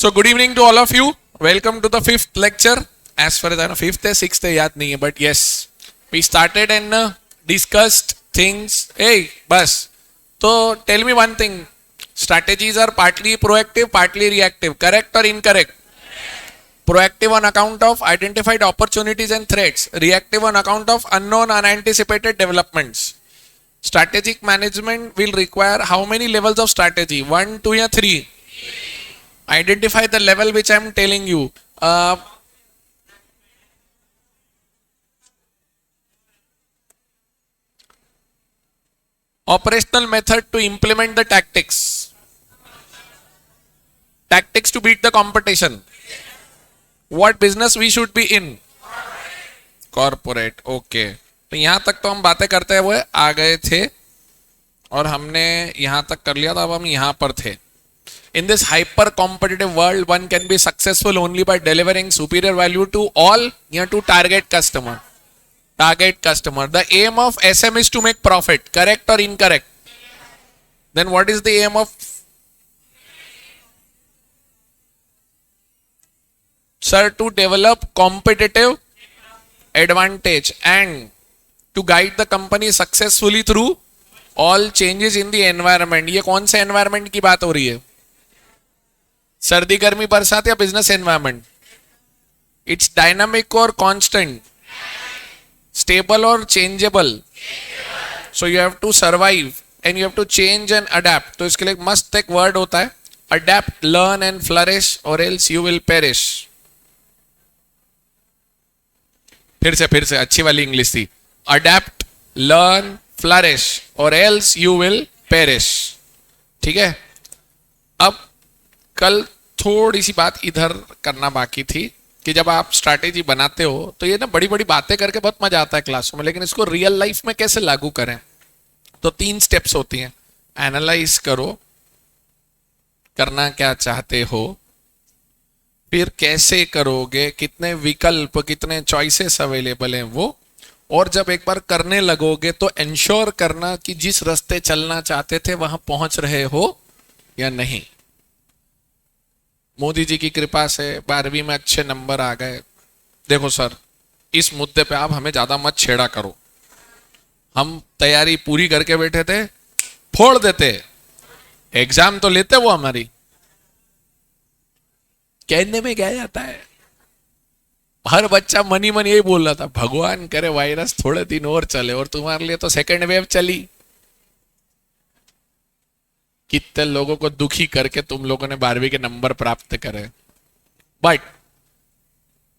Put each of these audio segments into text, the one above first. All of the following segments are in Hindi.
So good evening to all of you. Welcome to the fifth lecture. As far as I know, fifth है, sixth है, याद नहीं है, but yes, we started and discussed things. Hey, बस. So tell me one thing. Strategies are partly proactive, partly reactive. Correct or incorrect? Proactive on account of identified opportunities and threats. Reactive on account of unknown, unanticipated developments. Strategic management will require how many levels of strategy? 1, 2 या 3? Identify the level which I am telling you. Operational method to implement the tactics. Tactics to beat the competition. What business we should be in? Corporate. Okay. तो यहां तक तो हम बातें करते हुए आ गए थे और हमने यहां तक कर लिया था. अब हम यहां पर थे. In this hyper competitive world, one can be successful only by delivering superior value to all, to target customer. Target customer. The aim of SM is to make profit. Correct or incorrect? Then what is the aim of? Sir, to develop competitive advantage and to guide the company successfully through all changes in the environment. ये कौन से environment की बात हो रही है? सर्दी गर्मी बरसात या बिजनेस एनवायरमेंट? इट्स डायनामिक और कांस्टेंट, स्टेबल और changeable. So you have to survive and you have to change and adapt. तो इसके लिए मस्त एक वर्ड होता है, adapt, learn and flourish or else you will perish. फिर से अच्छी वाली इंग्लिश थी. Adapt, learn, flourish or else you will perish. ठीक है. अब कल थोड़ी सी बात इधर करना बाकी थी कि जब आप स्ट्रैटेजी बनाते हो तो ये ना बड़ी बड़ी बातें करके बहुत मजा आता है क्लासों में, लेकिन इसको रियल लाइफ में कैसे लागू करें. तो 3 स्टेप्स होती हैं. एनालाइज करो, करना क्या चाहते हो, फिर कैसे करोगे, कितने विकल्प, कितने चॉइसेस अवेलेबल हैं वो, और जब एक बार करने लगोगे तो इंश्योर करना कि जिस रास्ते चलना चाहते थे वहां पहुंच रहे हो या नहीं. मोदी जी की कृपा से 12वीं में अच्छे नंबर आ गए. देखो सर, इस मुद्दे पे आप हमें ज्यादा मत छेड़ा करो. हम तैयारी पूरी करके बैठे थे, फोड़ देते. एग्जाम तो लेते वो हमारी. कहने में क्या जाता है, हर बच्चा मनी मन यही बोल रहा था, भगवान करे वायरस थोड़े दिन और चले, और तुम्हारे लिए तो सेकेंड वेव चली. कितने लोगों को दुखी करके तुम लोगों ने 12वीं के नंबर प्राप्त करे. बट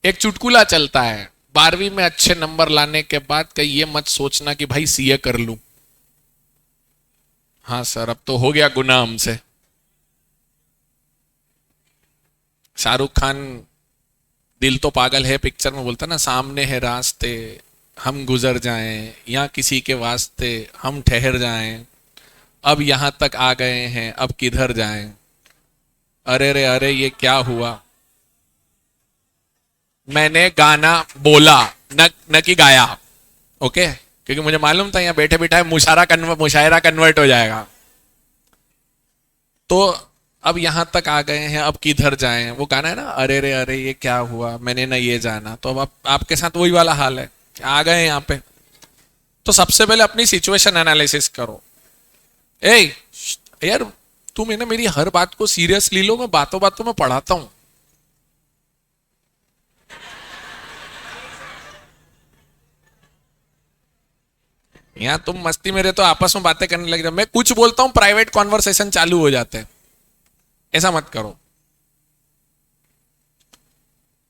एक चुटकुला चलता है, 12वीं में अच्छे नंबर लाने के बाद कहीं ये मत सोचना कि भाई सीए कर लूं. हाँ सर, अब तो हो गया गुनाह हमसे. शाहरुख खान दिल तो पागल है पिक्चर में बोलता ना, सामने है रास्ते हम गुजर जाएं या किसी के वास्ते हम ठहर जाएं, अब यहां तक आ गए हैं अब किधर जाएं. अरे रे अरे ये क्या हुआ. मैंने गाना बोला न कि गाया. ओके, क्योंकि मुझे मालूम था यहाँ बैठे बैठा मुशायरा कन्वर्ट हो जाएगा. तो अब यहां तक आ गए हैं अब किधर जाएं, वो गाना है ना, अरे रे अरे ये क्या हुआ, मैंने ना ये जाना. तो अब आपके साथ वही वाला हाल है, आ गए यहाँ पे. तो सबसे पहले अपनी सिचुएशन एनालिसिस करो. ए यार, तुम है ना मेरी हर बात को सीरियसली लो, मैं बातों बातों में पढ़ाता हूं. यहां तुम मस्ती मेरे तो आपस में बातें करने लग जाओ. मैं कुछ बोलता हूं, प्राइवेट कॉन्वर्सेशन चालू हो जाते हैं. ऐसा मत करो.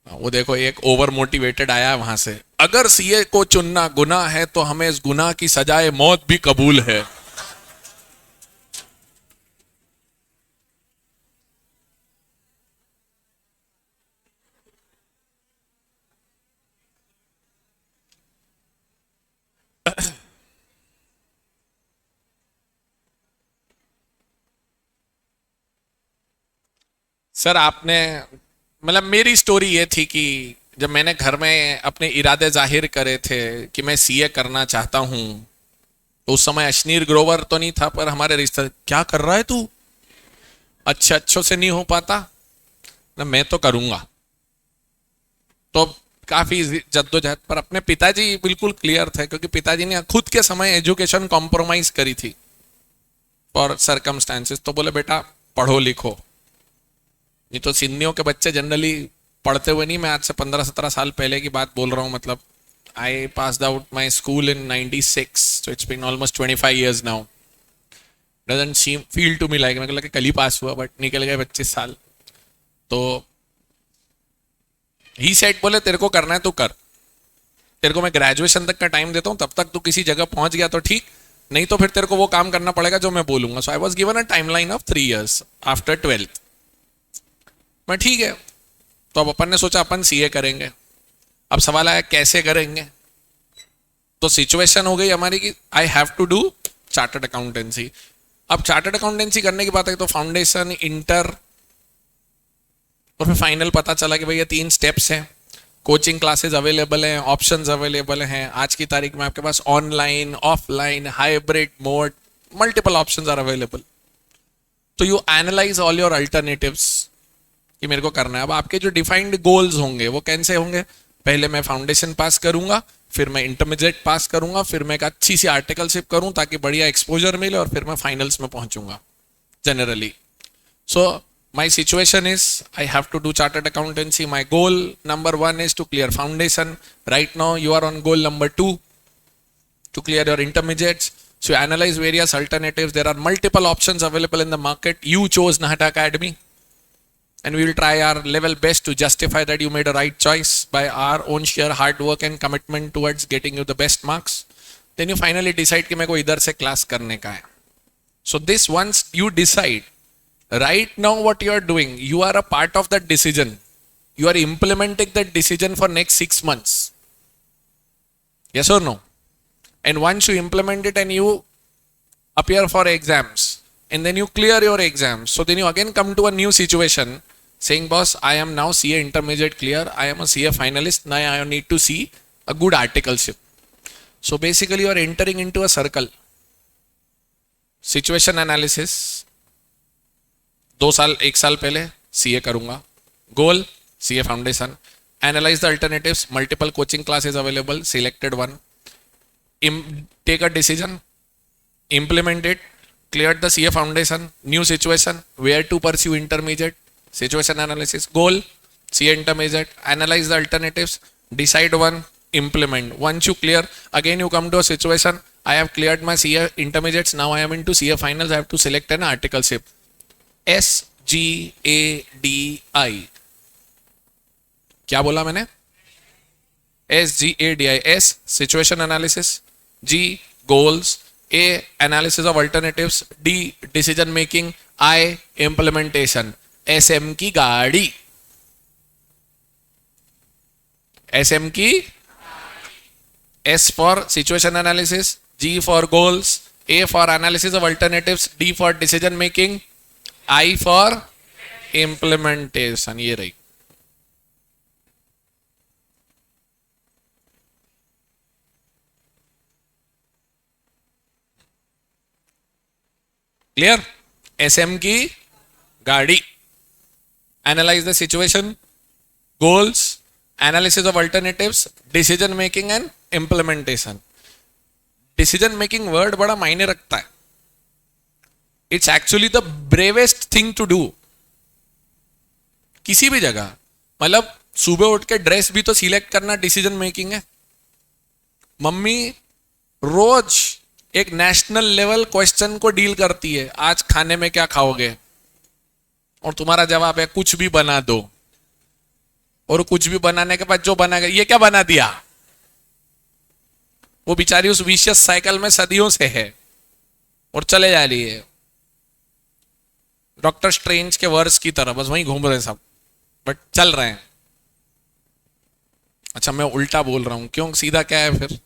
वो देखो एक ओवर मोटिवेटेड आया वहां से, अगर सीए को चुनना गुनाह है तो हमें इस गुनाह की सजाए मौत भी कबूल है. सर आपने, मतलब मेरी स्टोरी ये थी कि जब मैंने घर में अपने इरादे जाहिर करे थे कि मैं सीए करना चाहता हूं, तो उस समय अश्नीर ग्रोवर तो नहीं था, पर हमारे रिश्ते, क्या कर रहा है तू, अच्छे अच्छों से नहीं हो पाता. ना मैं तो करूंगा। तो काफी जद्दोजहद पर अपने पिताजी बिल्कुल क्लियर थे, क्योंकि पिताजी ने खुद के समय एजुकेशन कॉम्प्रोमाइज करी थी फॉर सरकमस्टांसेस। तो बोले बेटा पढ़ो लिखो, नहीं तो सिंधियों के बच्चे जनरली पढ़ते हुए नहीं। मैं आज से 15-17 साल पहले की बात बोल रहा हूँ। मतलब I passed out my school in 96, so it's been almost 25 years now. Doesn't seem feel to me like, मेरे को लगा कल ही पास हुआ, बट निकल गए 25 साल। तो ही सेट बोले तेरे को करना है तो कर, तेरे को मैं ग्रेजुएशन तक का टाइम देता हूँ, तब तक तू किसी जगह पहुंच गया तो ठीक, नहीं तो फिर तेरे को वो काम करना पड़ेगा जो मैं बोलूंगा। So I was given a timeline of 3 years after 12th। मैं ठीक है, तो अब अपन ने सोचा अपन सीए करेंगे। अब सवाल आया कैसे करेंगे। तो सिचुएशन हो गई हमारी कि I have to do chartered accountancy. अब चार्टर्ड अकाउंटेंसी करने की बात है तो फाउंडेशन, इंटर और फिर फाइनल पता चला कि भाई ये 3 स्टेप्स हैं। कोचिंग क्लासेस अवेलेबल हैं, ऑप्शंस अवेलेबल हैं। आज की तारीख में आपके पास online, offline, hybrid mode, multiple options are available. तो you analyse all your alternatives कि मेरे को करना है। अब आपके जो डिफाइंड गोल्स होंगे वो कैसे होंगे। पहले मैं फाउंडेशन पास करूंगा, फिर मैं इंटरमीडिएट पास करूंगा, फिर मैं एक अच्छी सी आर्टिकलशिप करूं ताकि बढ़िया एक्सपोजर मिले, और फिर मैं फाइनल्स में पहुंचूंगा generally. So my situation is I have to do chartered accountancy. My goal number 1 is to clear foundation. Right now you are on goal number 2 to clear your intermediates. So you analyze various alternatives. There are multiple options available in the market. You chose Nahata Academy, and we will try our level best to justify that you made a right choice by our own sheer hard work and commitment towards getting you the best marks. Then you finally decide कि मेरे को इधर से क्लास करने का है. So this once you decide, right now what you are doing, you are a part of that decision. You are implementing that decision for next 6 months. Yes or no? And once you implement it and you appear for exams, and then you clear your exams, so then you again come to a new situation saying, boss, I am now CA intermediate clear, I am a CA finalist, now I need to see a good articleship. So basically you are entering into a circle. Situation analysis, 1 साल पहले CA करूंगा, goal CA foundation, analyze the alternatives, multiple coaching classes available, selected one, take a decision, implement it, cleared the CA foundation, new situation, where to pursue intermediate, situation analysis, goal CA intermediate, analyze the alternatives, decide one, implement. Once you clear, again you come to a situation, I have cleared my CA intermediates, now I am into CA finals, I have to select an articleship. SGADI, क्या बोला मैंने? SGADI. S situation analysis, G goals, A analysis of alternatives, D decision making, I implementation. SM की गाड़ी, SM की, S for situation analysis, G for goals, A for analysis of alternatives, D for decision making, I for implementation. ये रही. क्लियर? SM की गाड़ी. Analyze the situation, goals, analysis of alternatives, decision making and implementation. Decision making word बड़ा मायने रखता है. It's actually the bravest thing to do. किसी भी जगह, मतलब सुबह उठ के ड्रेस भी तो सिलेक्ट करना डिसीजन मेकिंग है. मम्मी रोज एक नेशनल लेवल क्वेश्चन को डील करती है, आज खाने में क्या खाओगे, और तुम्हारा जवाब है कुछ भी बना दो, और कुछ भी बनाने के बाद जो बनाएगा ये क्या बना दिया. वो बेचारी उस विशियस साइकिल में सदियों से है और चले जा रही है डॉक्टर स्ट्रेंज के वर्स की तरह, बस वहीं घूम रहे सब, बट चल रहे हैं. अच्छा मैं उल्टा बोल रहा हूं, क्यों? सीधा क्या है फिर?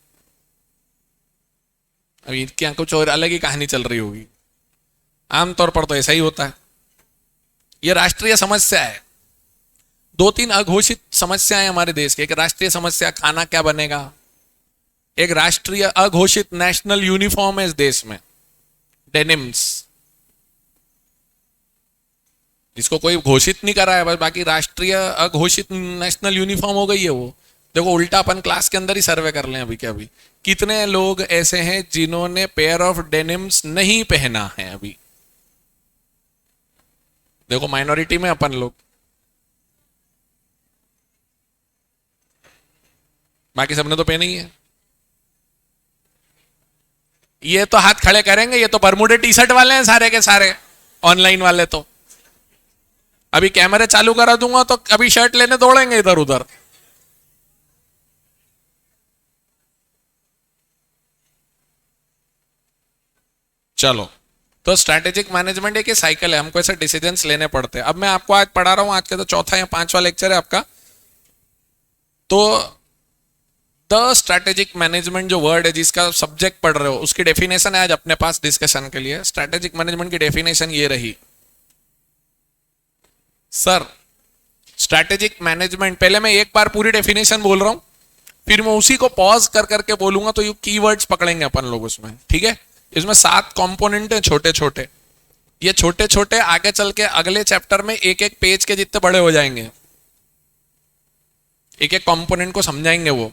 अभी क्या कुछ और अलग ही कहानी चल रही होगी. आमतौर पर तो ऐसा ही होता है. यह राष्ट्रीय समस्या है. 2-3 अघोषित समस्याएं हमारे देश की. एक राष्ट्रीय समस्या खाना क्या बनेगा, एक राष्ट्रीय अघोषित नेशनल यूनिफॉर्म है इस देश में, डेनिम्स, इसको कोई घोषित नहीं कर रहा है, बस बाकी राष्ट्रीय अघोषित नेशनल यूनिफॉर्म हो गई है वो। देखो उल्टा अपन क्लास के अंदर ही सर्वे कर लें अभी के अभी, कितने लोग ऐसे हैं जिन्होंने पेयर ऑफ डेनिम्स नहीं पहना है अभी। देखो माइनॉरिटी में अपन लोग, बाकी सबने तो पहने ही है। ये तो हाथ खड़े करेंगे, ये तो बरमूडे टी शर्ट वाले हैं सारे के सारे, ऑनलाइन वाले तो अभी कैमरे चालू करा दूंगा तो अभी शर्ट लेने दौड़ेंगे इधर उधर। चलो, तो स्ट्रैटेजिक मैनेजमेंट एक साइकिल है, हमको ऐसे डिसीजंस लेने पड़ते हैं। अब मैं आपको आज पढ़ा रहा हूं, आज का तो चौथा या पांचवा लेक्चर है आपका। तो द स्ट्रैटेजिक मैनेजमेंट जो वर्ड है, जिसका सब्जेक्ट पढ़ रहे हो, उसकी डेफिनेशन है आज अपने पास डिस्कशन के लिए। स्ट्रैटेजिक मैनेजमेंट की डेफिनेशन ये रही सर। स्ट्रैटेजिक मैनेजमेंट, पहले मैं एक बार पूरी डेफिनेशन बोल रहा हूं, फिर मैं उसी को पॉज कर करके बोलूंगा, तो ये कीवर्ड्स पकड़ेंगे अपन लोग उसमें, ठीक है। इसमें 7 कंपोनेंट हैं छोटे छोटे। ये छोटे छोटे आगे चल के अगले चैप्टर में एक एक पेज के जितने बड़े हो जाएंगे, एक एक कंपोनेंट को समझाएंगे वो।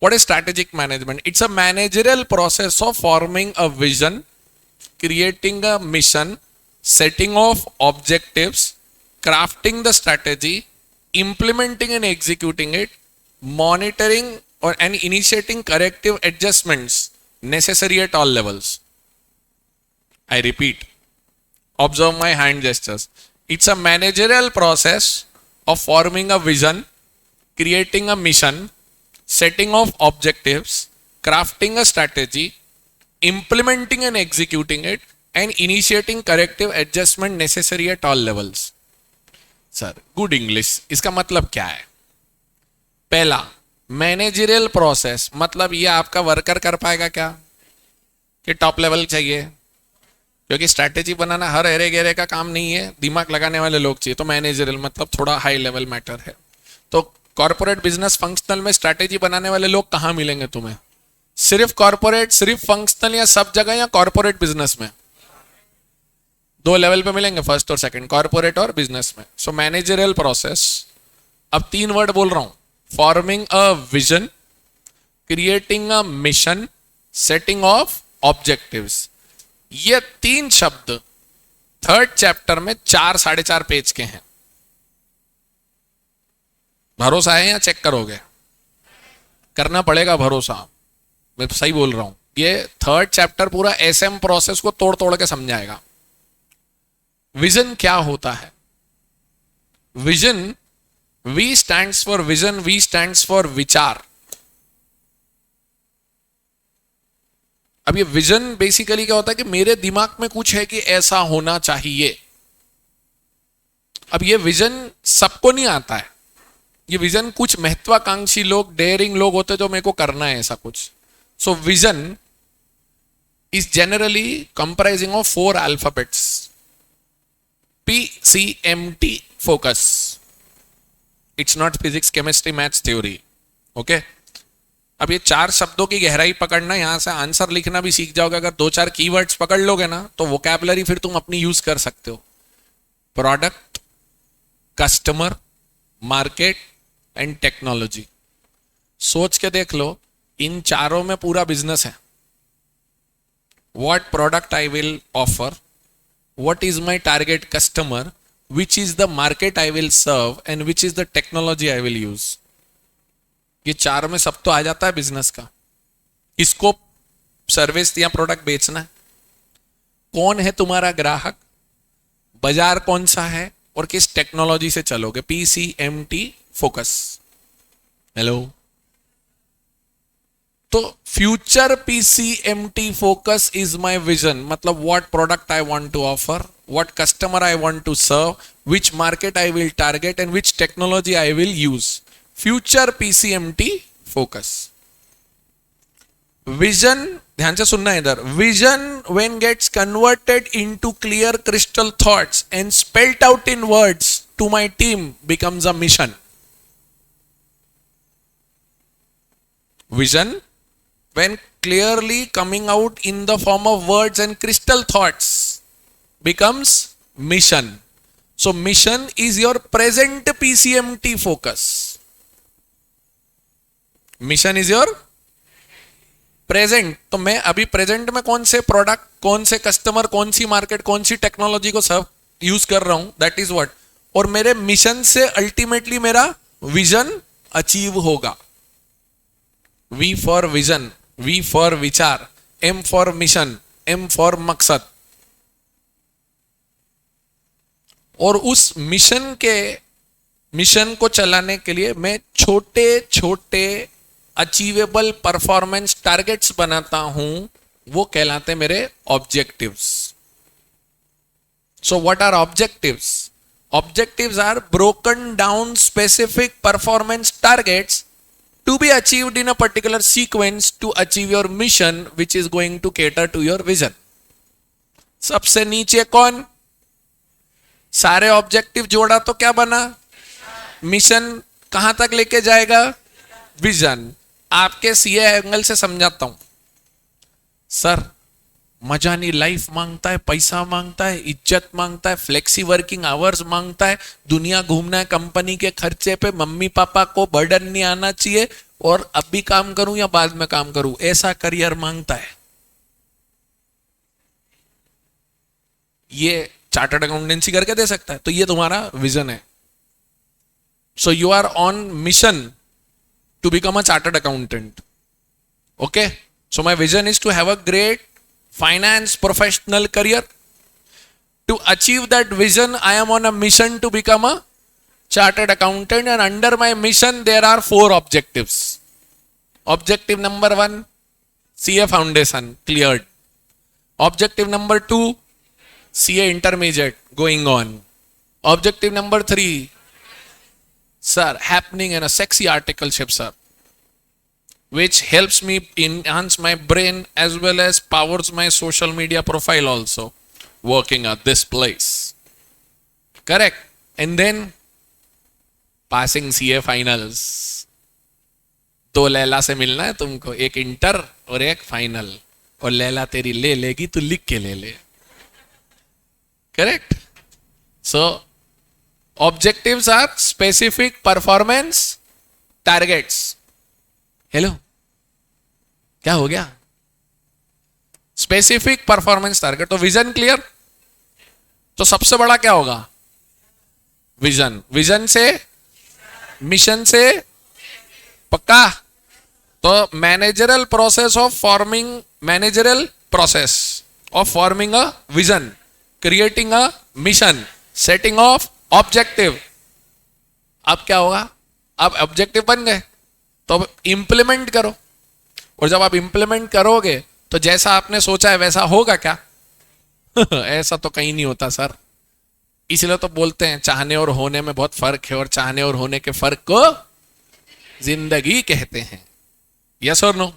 What is strategic management? It's a managerial process of forming a vision, creating a mission, setting of objectives, crafting the strategy, implementing and executing it, monitoring and initiating corrective adjustments necessary at all levels. I repeat, observe my hand gestures. It's a managerial process of forming a vision, creating a mission, setting of objectives, crafting a strategy, implementing and executing it, and initiating corrective adjustment necessary at all levels. Sir good English, इसका मतलब क्या है? पहला, मैनेजरियल प्रोसेस, मतलब ये आपका वर्कर कर पाएगा क्या, कि टॉप लेवल चाहिए? क्योंकि स्ट्रैटेजी बनाना हर एरे गेरे का काम नहीं है, दिमाग लगाने वाले लोग चाहिए। तो मैनेजरियल मतलब थोड़ा हाई लेवल मैटर है। तो कॉर्पोरेट बिजनेस फंक्शनल में स्ट्रैटेजी बनाने वाले लोग कहां मिलेंगे तुम्हें? सिर्फ कॉर्पोरेट, सिर्फ फंक्शनल, या सब जगह, या कॉर्पोरेट बिजनेस में? 2 लेवल पे मिलेंगे, फर्स्ट और सेकंड, कॉर्पोरेट और बिजनेस में। सो मैनेजरियल प्रोसेस, अब 3 वर्ड बोल रहा हूं, forming a vision, creating a mission, setting of objectives. ये 3 शब्द 3rd चैप्टर में 4 4.5 पेज के हैं। भरोसा है या चेक करोगे? करना पड़ेगा भरोसा, मैं सही बोल रहा हूं। ये 3rd चैप्टर पूरा एसएम प्रोसेस को तोड़ तोड़ के समझाएगा। विजन क्या होता है? Vision, V stands for vision, V stands for विचार। अब ये विजन बेसिकली क्या होता है कि मेरे दिमाग में कुछ है कि ऐसा होना चाहिए। अब ये विजन सबको नहीं आता है, ये विजन कुछ महत्वाकांक्षी लोग, डेयरिंग लोग होते जो मेरे को करना है ऐसा कुछ। So vision is generally comprising of 4 alphabets, PCMT, focus. It's not physics, chemistry, maths, theory, okay. अब ये 4 शब्दों की गहराई पकड़ना, यहां से आंसर लिखना भी सीख जाओगे। अगर 2-4 कीवर्ड्स पकड़ लोगे ना, तो वोकैबुलरी फिर तुम अपनी यूज कर सकते हो। Product, customer, market and technology. सोच के देख लो, इन चारों में पूरा बिजनेस है। What product I will offer, what is my target customer, which is the market I will serve, and which is the technology I will use. ये 4 में सब तो आ जाता है बिजनेस का। किसको सर्विस या प्रोडक्ट बेचना है, कौन है तुम्हारा ग्राहक, बाजार कौन सा है, और किस टेक्नोलॉजी से चलोगे। PCMT, focus. हेलो, तो future PCMT focus is my vision, मतलब what product I want to offer, what customer I want to serve, which market I will target, and which technology I will use. Future PCMT focus. Vision, ध्यान से सुनना इधर, vision when gets converted into clear crystal thoughts and spelled out in words to my team becomes a mission. Vision, when clearly coming out in the form of words and crystal thoughts, becomes mission. So mission is your present PCMT focus. Mission is your present. तो मैं अभी प्रेजेंट में कौन से प्रोडक्ट, कौन से कस्टमर, कौन सी मार्केट, कौन सी टेक्नोलॉजी को सब यूज कर रहा हूं, दैट इज व्हाट. और मेरे मिशन से अल्टीमेटली मेरा विजन अचीव होगा. V for vision, V for विचार, M for mission, M for मकसद. और उस मिशन को चलाने के लिए मैं छोटे छोटे अचीवेबल परफॉर्मेंस टारगेट्स बनाता हूं. वो कहलाते मेरे objectives. So what are objectives? Objectives are broken down specific performance targets to be achieved in a particular sequence to achieve your mission which is going to cater to your vision. सबसे नीचे कौन? सारे ऑब्जेक्टिव जोड़ा तो क्या बना? मिशन. कहां तक लेके जाएगा? विजन. आपके सीए एंगल से समझाता हूं. सर मजा नहीं, लाइफ मांगता है, पैसा मांगता है, इज्जत मांगता है, फ्लेक्सी वर्किंग आवर्स मांगता है, दुनिया घूमना है, कंपनी के खर्चे पे मम्मी पापा को बर्डन नहीं आना चाहिए, और अब भी काम करूं या बाद में काम करूं, ऐसा करियर मांगता है. ये चार्टर्ड अकाउंटेंसी करके दे सकता है. तो ये तुम्हारा विजन है. So you are on mission to become a chartered accountant. Okay. So my vision is to have a great finance professional career. To achieve that vision, I am on a mission to become a chartered accountant, and under my mission there are 4 objectives. Objective number 1, CA foundation cleared. Objective number 2, CA intermediate going on. Objective number 3, sir, happening in a sexy articleship, sir, which helps me enhance my brain as well as powers my social media profile also, working at this place. Correct. And then passing CA finals. 2 Laila से मिलना है तुमको, एक इंटर और एक फाइनल, और लैला तेरी ले लेगी तो लिख के ले ले. Correct. So objectives are specific performance targets. Hello, क्या हो गया? Specific performance target. तो विजन क्लियर. तो सबसे बड़ा क्या होगा? विजन. विजन से मिशन से पक्का. तो managerial process of forming a vision, creating a mission, setting of objective. अब क्या होगा? अब ऑब्जेक्टिव बन गए तो अब इंप्लीमेंट करो. और जब आप इंप्लीमेंट करोगे तो जैसा आपने सोचा है वैसा होगा क्या? ऐसा तो कहीं नहीं होता सर. इसलिए तो बोलते हैं चाहने और होने में बहुत फर्क है, और चाहने और होने के फर्क को जिंदगी कहते हैं. यस और नो?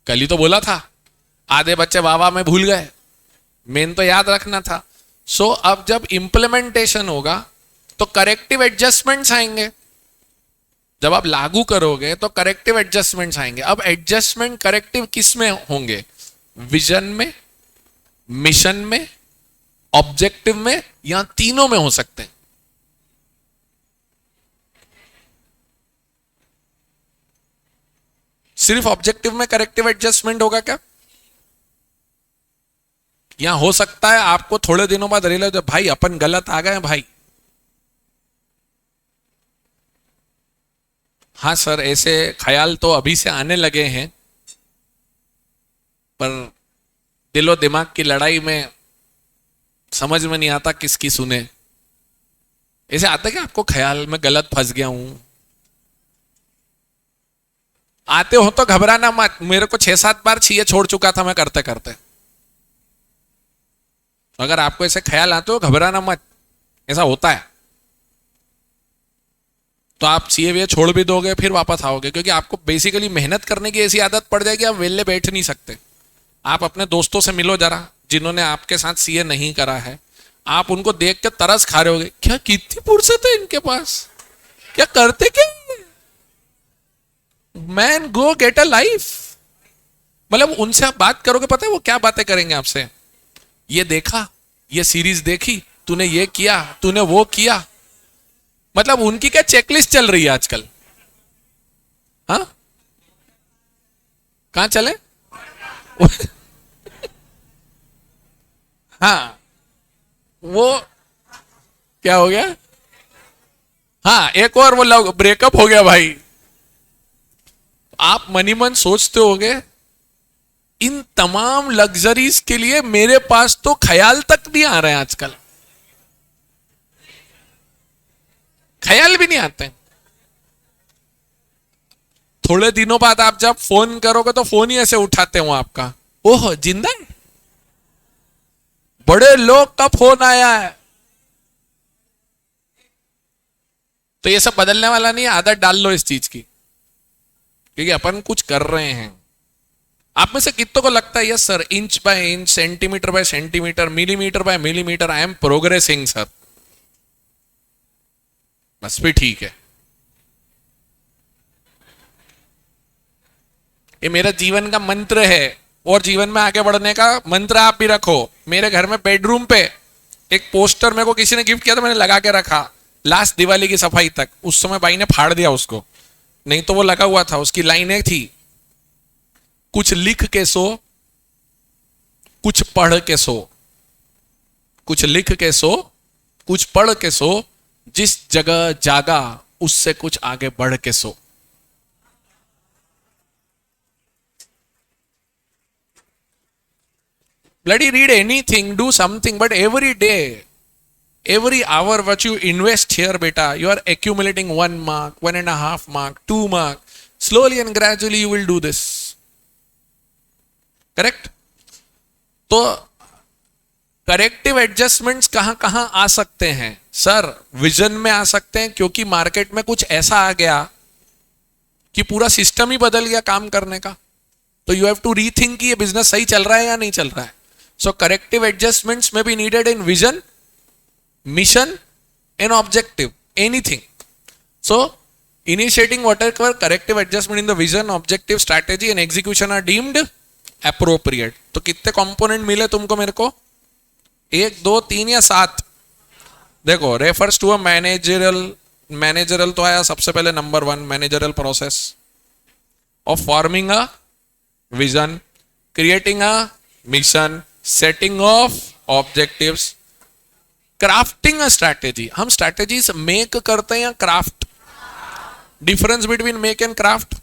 कल ही तो बोला था. आधे बच्चे वाह में भूल गए, मेन तो याद रखना था. सो अब जब इंप्लीमेंटेशन होगा तो करेक्टिव एडजस्टमेंट्स आएंगे. जब आप लागू करोगे तो करेक्टिव एडजस्टमेंट्स आएंगे. अब एडजस्टमेंट करेक्टिव किस में होंगे? विजन में, मिशन में, ऑब्जेक्टिव में, या तीनों में हो सकते हैं. सिर्फ ऑब्जेक्टिव में करेक्टिव एडजस्टमेंट होगा क्या? यहां हो सकता है आपको थोड़े दिनों बाद रियलाइज हो, भाई अपन गलत आ गए भाई. हाँ सर, ऐसे ख्याल तो अभी से आने लगे हैं, पर दिलो दिमाग की लड़ाई में समझ में नहीं आता किसकी सुने. ऐसे आता है कि आपको ख्याल में गलत फंस गया हूं. आते हो तो घबराना मत. मेरे को 6-7 बार छीए छोड़ चुका था मैं करते करते. अगर आपको ऐसे ख्याल आते हो घबराना मत, ऐसा होता है. तो आप सीए छोड़ भी दोगे फिर वापस आओगे, क्योंकि आपको बेसिकली मेहनत करने की ऐसी आदत पड़ जाएगी आप वेले बैठ नहीं सकते. आप अपने दोस्तों से मिलो जरा जिन्होंने आपके साथ सीए नहीं करा है. आप उनको देख के तरस खा रहे होगे, क्या कितनी फुर्सत है इनके पास, क्या करते क्या. Man go get a life. मतलब उनसे आप बात करोगे, पता है वो क्या बातें करेंगे आपसे. ये देखा, ये सीरीज देखी, तूने ये किया, तूने वो किया। मतलब उनकी क्या चेकलिस्ट चल रही है आजकल? हाँ, कहां चले? हाँ, वो क्या हो गया? हाँ, एक और वो लव ब्रेकअप हो गया भाई। आप मनी मन सोचते होगे इन तमाम लग्जरीज के लिए मेरे पास तो ख्याल तक नहीं आ रहे हैं आजकल, ख्याल भी नहीं आते। थोड़े दिनों बाद आप जब फोन करोगे तो फोन ही ऐसे उठाते हो आपका, ओह जिंदा है, बड़े लोग का फोन आया है। तो ये सब बदलने वाला नहीं है, आदत डाल लो इस चीज की, क्योंकि अपन कुछ कर रहे हैं। आप में से कितनों को लगता है yes sir, inch by inch, centimetre bye centimetre, millimetre by millimetre I am progressing sir? बस भी ठीक है, ये मेरा जीवन का मंत्र है, और जीवन में आगे बढ़ने का मंत्र आप भी रखो। मेरे घर में बेडरूम पे एक पोस्टर मेरे को किसी ने गिफ्ट किया था, मैंने लगा के रखा लास्ट दिवाली की सफाई तक। उस समय भाई ने फाड़ दिया उसको, नहीं तो वो लगा हुआ था। उसकी लाइनें थी, कुछ लिख के सो, कुछ पढ़ के सो, कुछ लिख के सो, कुछ पढ़ के सो, जिस जगह जागा उससे कुछ आगे बढ़ के सो। Bloody read anything, do something, but every day, every hour what you invest here, beta, you are accumulating 1 mark, 1.5 mark, 2 mark. Slowly and gradually you will do this. Correct? तो करेक्टिव एडजस्टमेंट्स कहां कहां आ सकते हैं सर? विजन में आ सकते हैं, क्योंकि मार्केट में कुछ ऐसा आ गया कि पूरा सिस्टम ही बदल गया काम करने का। तो यू हैव टू रीथिंक कि ये बिजनेस सही चल रहा है या नहीं चल रहा है। सो करेक्टिव एडजस्टमेंट्स में be needed in vision, mission and objective, anything. So initiating whatever corrective adjustment in the vision, objective, strategy and execution are deemed appropriate. तो कितने कंपोनेंट मिले तुमको मेरे को? 1 2 3 या 7? देखो, रेफर्स टू अ मैनेजरल तो आया सबसे पहले number 1, managerial process of forming a vision, creating a mission, setting of objectives, crafting a strategy. हम स्ट्रैटेजीज मेक करते हैं या craft? Difference between make and craft?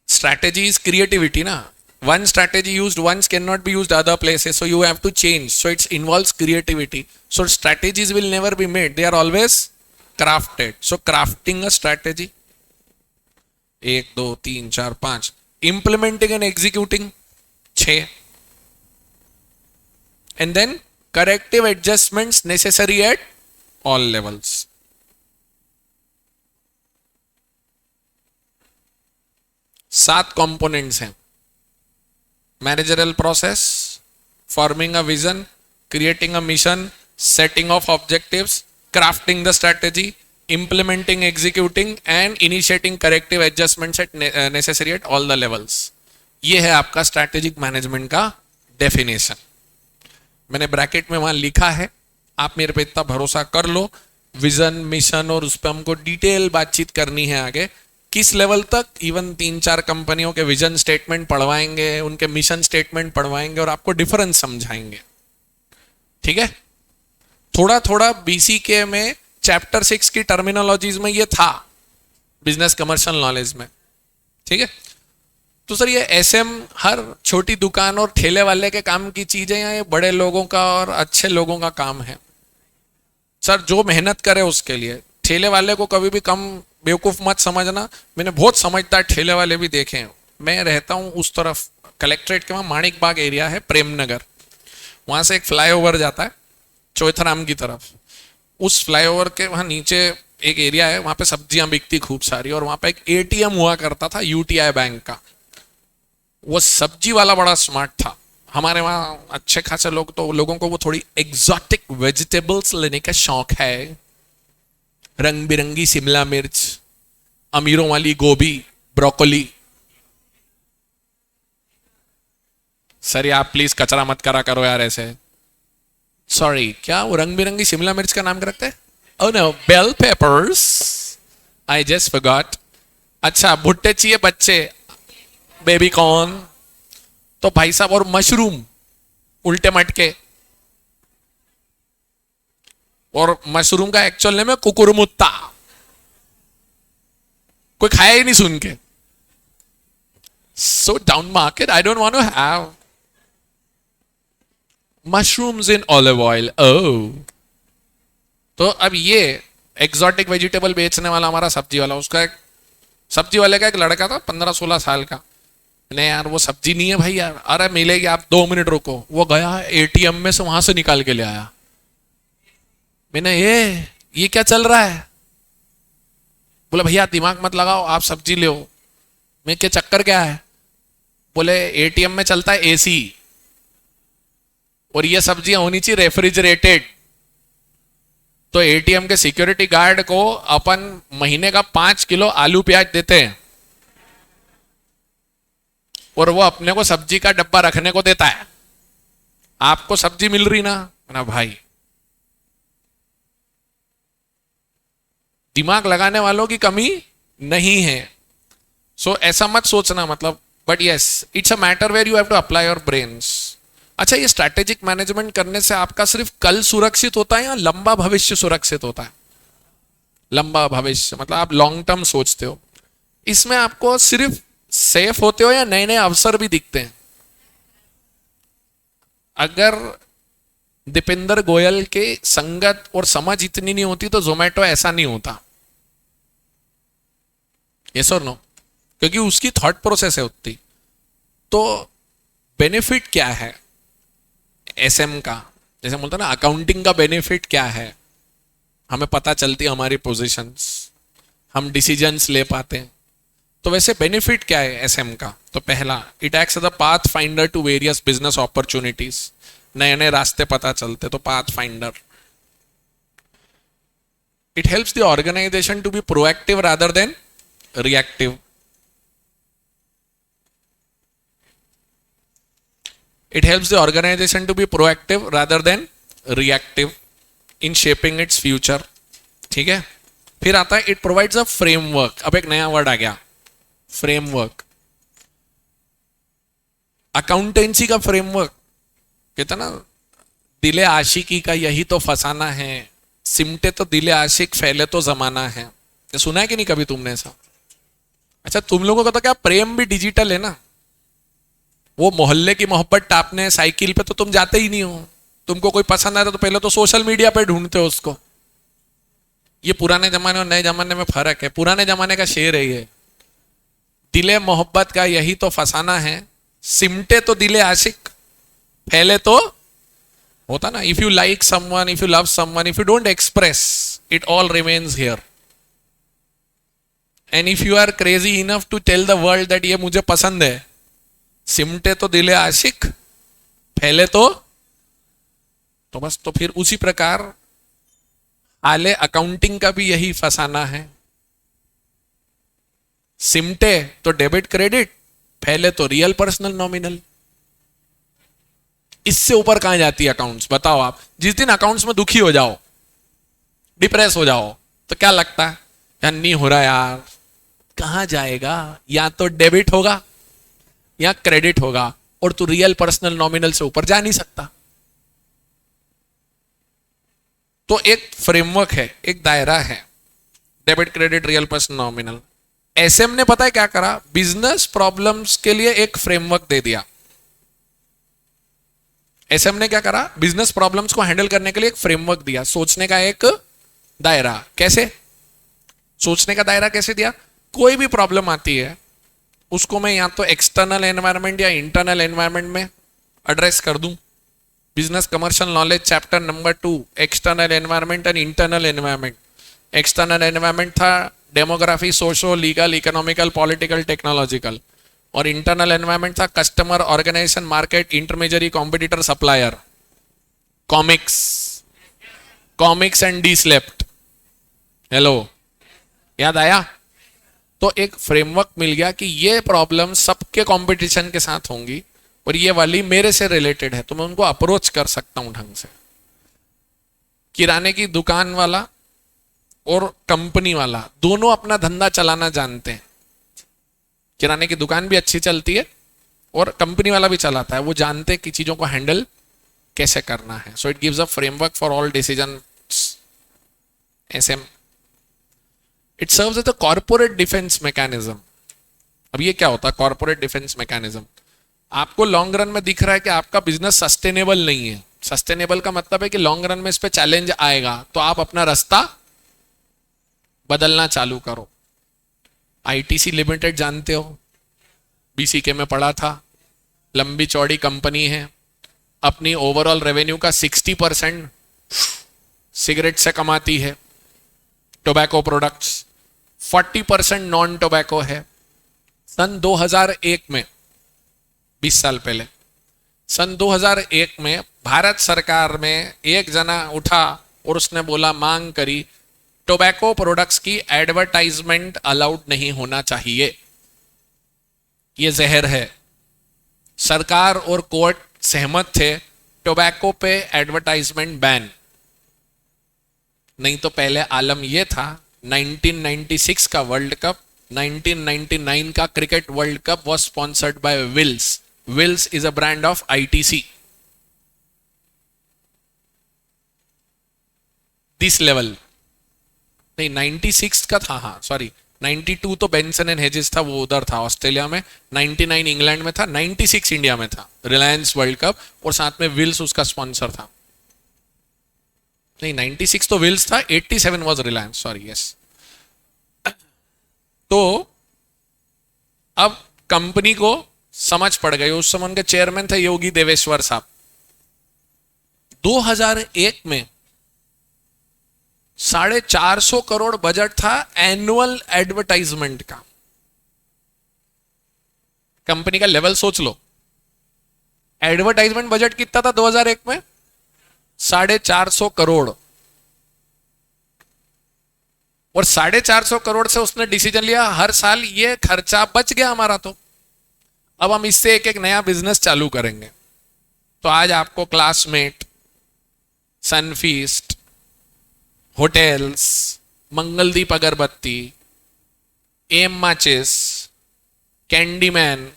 strategy is creativity na. One strategy used once cannot be used other places, so you have to change. So it involves creativity. So strategies will never be made, they are always crafted. So crafting a strategy, 1 2 3 4 5, implementing and executing 6, and then corrective adjustments necessary at all levels. सात कंपोनेंट्स हैं। Managerial process, forming a vision, creating a mission, setting of objectives, crafting the strategy, implementing, executing and initiating corrective adjustments at necessary at all the levels. ये है आपका स्ट्रैटेजिक मैनेजमेंट का डेफिनेशन। मैंने ब्रैकेट में वहां लिखा है, आप मेरे पे इतना भरोसा कर लो। विजन, मिशन, और उस पर हमको डिटेल बातचीत करनी है आगे, किस लेवल तक। इवन 3-4 कंपनियों के विजन स्टेटमेंट पढ़वाएंगे, उनके मिशन स्टेटमेंट पढ़वाएंगे और आपको डिफरेंस समझाएंगे। ठीक है, थोड़ा थोड़ा बीसीके में चैप्टर 6 की टर्मिनोलॉजीज में ये था, बिजनेस कमर्शियल नॉलेज में। ठीक है, तो सर ये एसएम हर छोटी दुकान और ठेले वाले के काम की चीजें या ये बड़े लोगों का और अच्छे लोगों का काम है? सर जो मेहनत करे उसके लिए। ठेले वाले को कभी भी कम बेवकूफ मत समझना, मैंने बहुत समझदार ठेले वाले भी देखे हैं। मैं रहता हूँ उस तरफ, कलेक्ट्रेट के वहाँ माणिक बाग एरिया है, प्रेम नगर, वहाँ से एक फ्लाईओवर जाता है चौथराम की तरफ। उस फ्लाईओवर के वहाँ नीचे एक एरिया है, वहाँ पे सब्जियां बिकती खूब सारी, और वहाँ पे एक एटीएम हुआ करता था यूटीआई बैंक का। वो सब्जी वाला बड़ा स्मार्ट था। हमारे वहाँ अच्छे खासे लोगों को वो थोड़ी एग्जॉटिक वेजिटेबल्स लेने का शौक है, रंग बिरंगी शिमला मिर्च, अमीरों वाली गोभी, ब्रोकोली, सर आप प्लीज कचरा मत करा करो यार ऐसे। सॉरी, क्या वो रंग बिरंगी शिमला मिर्च का नाम क्या रखते हैं? Oh no, bell peppers, I just forgot. अच्छा, भुट्टे चाहिए बच्चे, बेबी कॉर्न। तो भाई साहब, और मशरूम उल्टे मटके, और मशरूम का एक्चुअल नेम है कुकुरमुत्ता, कोई खाया ही नहीं सुन के। So down market, I don't want to have mushrooms in olive oil. Oh, तो अब ये एग्जॉटिक वेजिटेबल बेचने वाला हमारा सब्जी वाला, उसका एक सब्जी वाले का एक लड़का था 15-16 साल का। नहीं यार वो सब्जी नहीं है भाई यार, अरे मिलेगी, आप 2 मिनट रुको। वो गया एटीएम में से, वहां से निकाल के ले आया। मैंने ये क्या चल रहा है? बोले भैया दिमाग मत लगाओ, आप सब्जी ले। मैं क्या चक्कर क्या है? बोले एटीएम में चलता है एसी, और ये सब्जियां होनी चाहिए रेफ्रिजरेटेड। तो एटीएम के सिक्योरिटी गार्ड को अपन महीने का 5 किलो आलू प्याज देते हैं, और वो अपने को सब्जी का डब्बा रखने को देता है। आपको सब्जी मिल रही ना भाई, दिमाग लगाने वालों की कमी नहीं है। सो ऐसा मत सोचना, मतलब, but yes it's a matter where you have to apply your brains. अच्छा, ये स्ट्रैटेजिक मैनेजमेंट करने से आपका सिर्फ कल सुरक्षित होता है या लंबा भविष्य सुरक्षित होता है? लंबा भविष्य मतलब आप लॉन्ग टर्म सोचते हो। इसमें आपको सिर्फ सेफ होते हो या नए नए अवसर भी दिखते हैं? अगर दीपेंद्र गोयल के संगत और समझ इतनी नहीं होती तो जोमेटो ऐसा नहीं होता। यस और नो? क्योंकि उसकी थॉट प्रोसेस है उतनी। तो बेनिफिट क्या है एसएम का? जैसे बोलते हैं ना, अकाउंटिंग का बेनिफिट क्या है? हमें पता चलती है हमारी पोजीशंस, हम डिसीजंस ले पाते हैं। तो वैसे बेनिफिट क्या है एसएम का? तो पहला, it acts as a pathfinder to various business opportunities. नए नए रास्ते पता चलते, तो pathfinder. It helps the organisation to be proactive rather than reactive. It helps the organization to be proactive rather than reactive in shaping its future. ठीक है? फिर आता है it provides a framework. अब एक नया वर्ड आ गया, फ्रेमवर्क। अकाउंटेंसी का फ्रेमवर्क कहता ना, दिले आशिकी का यही तो फसाना है, सिमटे तो दिले आशिक फैले तो जमाना है। ये सुना है कि नहीं कभी तुमने ऐसा? अच्छा, तुम लोगों का तो क्या प्रेम भी डिजिटल है ना। वो मोहल्ले की मोहब्बत टापने साइकिल पे तो तुम जाते ही नहीं हो। तुमको कोई पसंद आता तो पहले तो सोशल मीडिया पे ढूंढते हो उसको। ये पुराने जमाने और नए जमाने में फर्क है। पुराने जमाने का शेर है ये, दिले मोहब्बत का यही तो फसाना है, सिमटे तो दिले आशिक फैले तो, होता ना, if you like someone, if you love someone, if you don't express, it all remains here. And if you are crazy enough to tell the world that ये मुझे पसंद है, सिमटे तो दिले आशिक फैले तो बस। तो फिर उसी प्रकार आले अकाउंटिंग का भी यही फसाना है, सिमटे तो डेबिट क्रेडिट, फैले तो रियल पर्सनल नॉमिनल। इससे ऊपर कहां जाती है अकाउंट्स? बताओ आप। जिस दिन अकाउंट्स में दुखी हो जाओ, डिप्रेस हो जाओ, तो क्या लगता है यार, नहीं हो रहा यार, कहां जाएगा? या तो डेबिट होगा या क्रेडिट होगा, और तू रियल पर्सनल नॉमिनल से ऊपर जा नहीं सकता। तो एक फ्रेमवर्क है, एक दायरा है, debit credit real personal nominal. SM ने पता है क्या करा? बिजनेस प्रॉब्लम्स के लिए एक फ्रेमवर्क दे दिया। एसएम ने क्या करा? बिजनेस प्रॉब्लम्स को हैंडल करने के लिए एक फ्रेमवर्क दिया, सोचने का एक दायरा। कैसे सोचने का दायरा कैसे दिया? कोई भी प्रॉब्लम आती है उसको मैं या तो एक्सटर्नल एनवायरनमेंट या इंटरनल एनवायरनमेंट में एड्रेस कर दूं। Business commercial knowledge chapter number 2, external environment and internal environment. External environment था demography, socio, legal, economical, political, technological, और इंटरनल एनवायरनमेंट था customer, organisation, market, intermediary, competitor, supplier, comics and D slept. Hello, याद आया? तो एक फ्रेमवर्क मिल गया कि ये प्रॉब्लम सबके कंपटीशन के साथ होंगी, और ये वाली मेरे से रिलेटेड है, तो मैं उनको अप्रोच कर सकता हूं ढंग से। किराने की दुकान वाला और कंपनी वाला दोनों अपना धंधा चलाना जानते हैं। किराने की दुकान भी अच्छी चलती है और कंपनी वाला भी चलाता है, वो जानते हैं कि चीजों को हैंडल कैसे करना है। So it gives a framework for all decision. SM it serves as a corporate defence mechanism. अब ये क्या होता है कॉर्पोरेट डिफेंस मैकेनिज्म? आपको लॉन्ग रन में दिख रहा है कि आपका बिजनेस सस्टेनेबल नहीं है। सस्टेनेबल का मतलब है कि लॉन्ग रन में इस पे चैलेंज आएगा, तो आप अपना रास्ता बदलना चालू करो। आईटीसी लिमिटेड जानते हो, बीसीके में पढ़ा था, लंबी चौड़ी कंपनी है, अपनी ओवरऑल रेवेन्यू का 60% सिगरेट से कमाती है, टोबैको प्रोडक्ट्स, 40% नॉन टोबैको है। सन 2001 में, 20 साल पहले, सन 2001 में भारत सरकार में एक जना उठा और उसने बोला, मांग करी, टोबैको प्रोडक्ट्स की एडवर्टाइजमेंट अलाउड नहीं होना चाहिए, ये जहर है। सरकार और कोर्ट सहमत थे, टोबैको पे एडवर्टाइजमेंट बैन। नहीं तो पहले आलम यह था, 1996 का वर्ल्ड कप, 1999 का cricket world cup was sponsored by Wills. Wills is a brand of ITC. This level नहीं, 96 का था, हाँ सॉरी, 92 तो बेंसन एंड हेजेस था, वो उधर था ऑस्ट्रेलिया में, 99 इंग्लैंड में था, 96 इंडिया में था, रिलायंस वर्ल्ड कप, और साथ में विल्स उसका स्पॉन्सर था। नहीं, 96 तो विल्स था, 87 वाज रिलायंस, सॉरी, यस। तो अब कंपनी को समझ पड़ गई, उस समय उनके चेयरमैन थे योगी देवेश्वर साहब। 2001 में 450 करोड़ बजट था एनुअल एडवर्टाइजमेंट का। कंपनी का लेवल सोच लो, एडवर्टाइजमेंट बजट कितना था 2001 में? 450 करोड़। और 450 करोड़ से उसने डिसीजन लिया, हर साल ये खर्चा बच गया हमारा, तो अब हम इससे एक एक नया बिजनेस चालू करेंगे। तो आज आपको क्लासमेट, सनफीस्ट, होटल्स, मंगलदीप अगरबत्ती, एम माचिस, कैंडीमैन,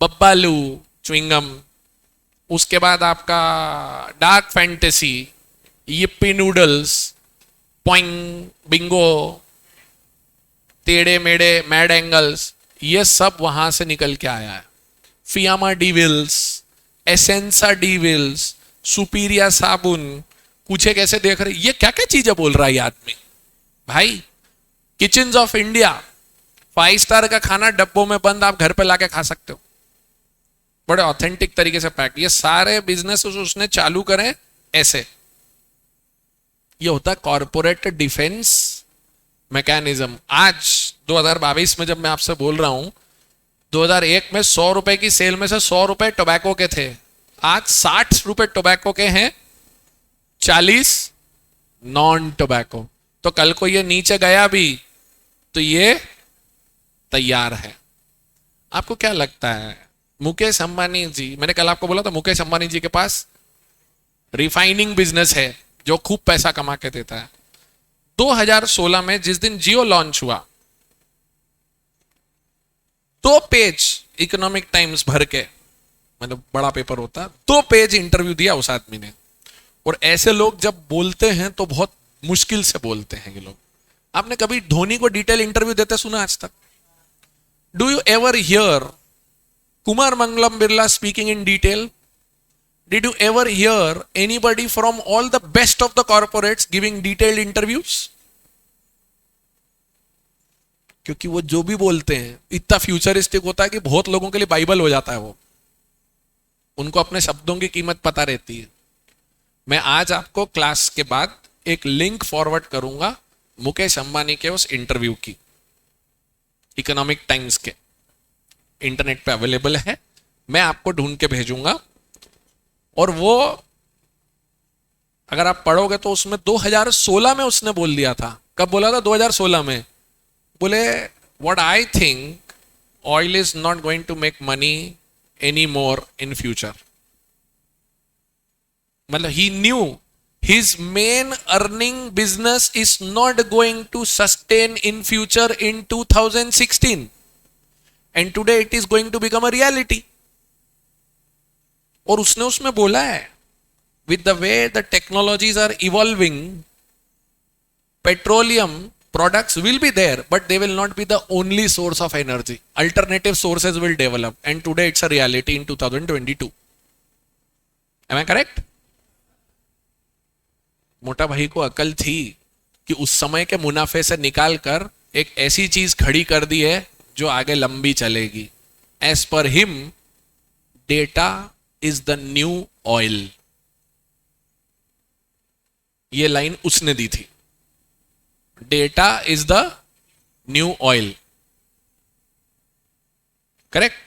बब्बालू च्युइंगम, उसके बाद आपका डार्क फैंटेसी, यिप्पी नूडल्स, पॉइंग, bingo, Tedhe Medhe, mad angles, ये सब वहां से निकल के आया है। फियामा डीविल्स, एसेंसा डीविल्स, सुपीरिया साबुन, पूछे कैसे देख रहे, ये क्या क्या चीजें बोल रहा है ये आदमी भाई। किचन्स ऑफ इंडिया, 5 स्टार का खाना डब्बों में बंद, आप घर पे लाके खा सकते हो, बड़े ऑथेंटिक तरीके से पैक। ये सारे बिजनेस उसने चालू करें ऐसे। ये होता है कॉर्पोरेट डिफेंस मैकेनिज्म। आज 2022 में जब मैं आपसे बोल रहा हूं, 2001 में 100 रुपए की सेल में से 100 रुपए टोबैको के थे, आज 60 रुपए टोबैको के हैं, 40 नॉन टोबैको। तो कल को ये नीचे गया भी तो ये तैयार है। आपको क्या लगता है, मुकेश अंबानी जी, मैंने कल आपको बोला था मुकेश अंबानी जी के पास रिफाइनिंग बिजनेस है जो खूब पैसा कमा के देता है। 2016 में जिस दिन जियो लॉन्च हुआ, 2 पेज इकोनॉमिक टाइम्स भर के, मतलब बड़ा पेपर होता, 2 पेज इंटरव्यू दिया उस आदमी ने। और ऐसे लोग जब बोलते हैं तो बहुत मुश्किल से बोलते हैं ये लोग। आपने कभी धोनी को डिटेल इंटरव्यू देते सुना आज तक? Do you ever here Kumar Mangalam Birla speaking in detail? Did you ever hear anybody from all the best of the corporates giving detailed interviews? क्योंकि वो जो भी बोलते हैं इतना फ्यूचरिस्टिक होता है कि बहुत लोगों के लिए बाइबल हो जाता है वो। उनको अपने शब्दों की कीमत पता रहती है। मैं आज आपको क्लास के बाद एक लिंक फॉरवर्ड करूंगा मुकेश अंबानी के उस इंटरव्यू की, इकोनॉमिक टाइम्स के, इंटरनेट पे अवेलेबल है, मैं आपको ढूंढ के भेजूंगा। और वो अगर आप पढ़ोगे तो उसमें 2016 में उसने बोल दिया था। कब बोला था? 2016 में। बोले what I think oil is not going to make money any more in future. मतलब he knew his main earning business is not going to sustain in future in 2016 and today it is going to become a reality. और उसने उसमें बोला है with the way the technologies are evolving, petroleum products will be there, but they will not be the only source of energy. Alternative sources will develop, and today it's a reality in 2022. Am I correct? मोटा भाई को अकल थी कि उस समय के मुनाफे से निकाल कर एक ऐसी चीज खड़ी कर दी है जो आगे लंबी चलेगी। As per him, data is the new oil. ये लाइन उसने दी थी, data is the new oil. Correct?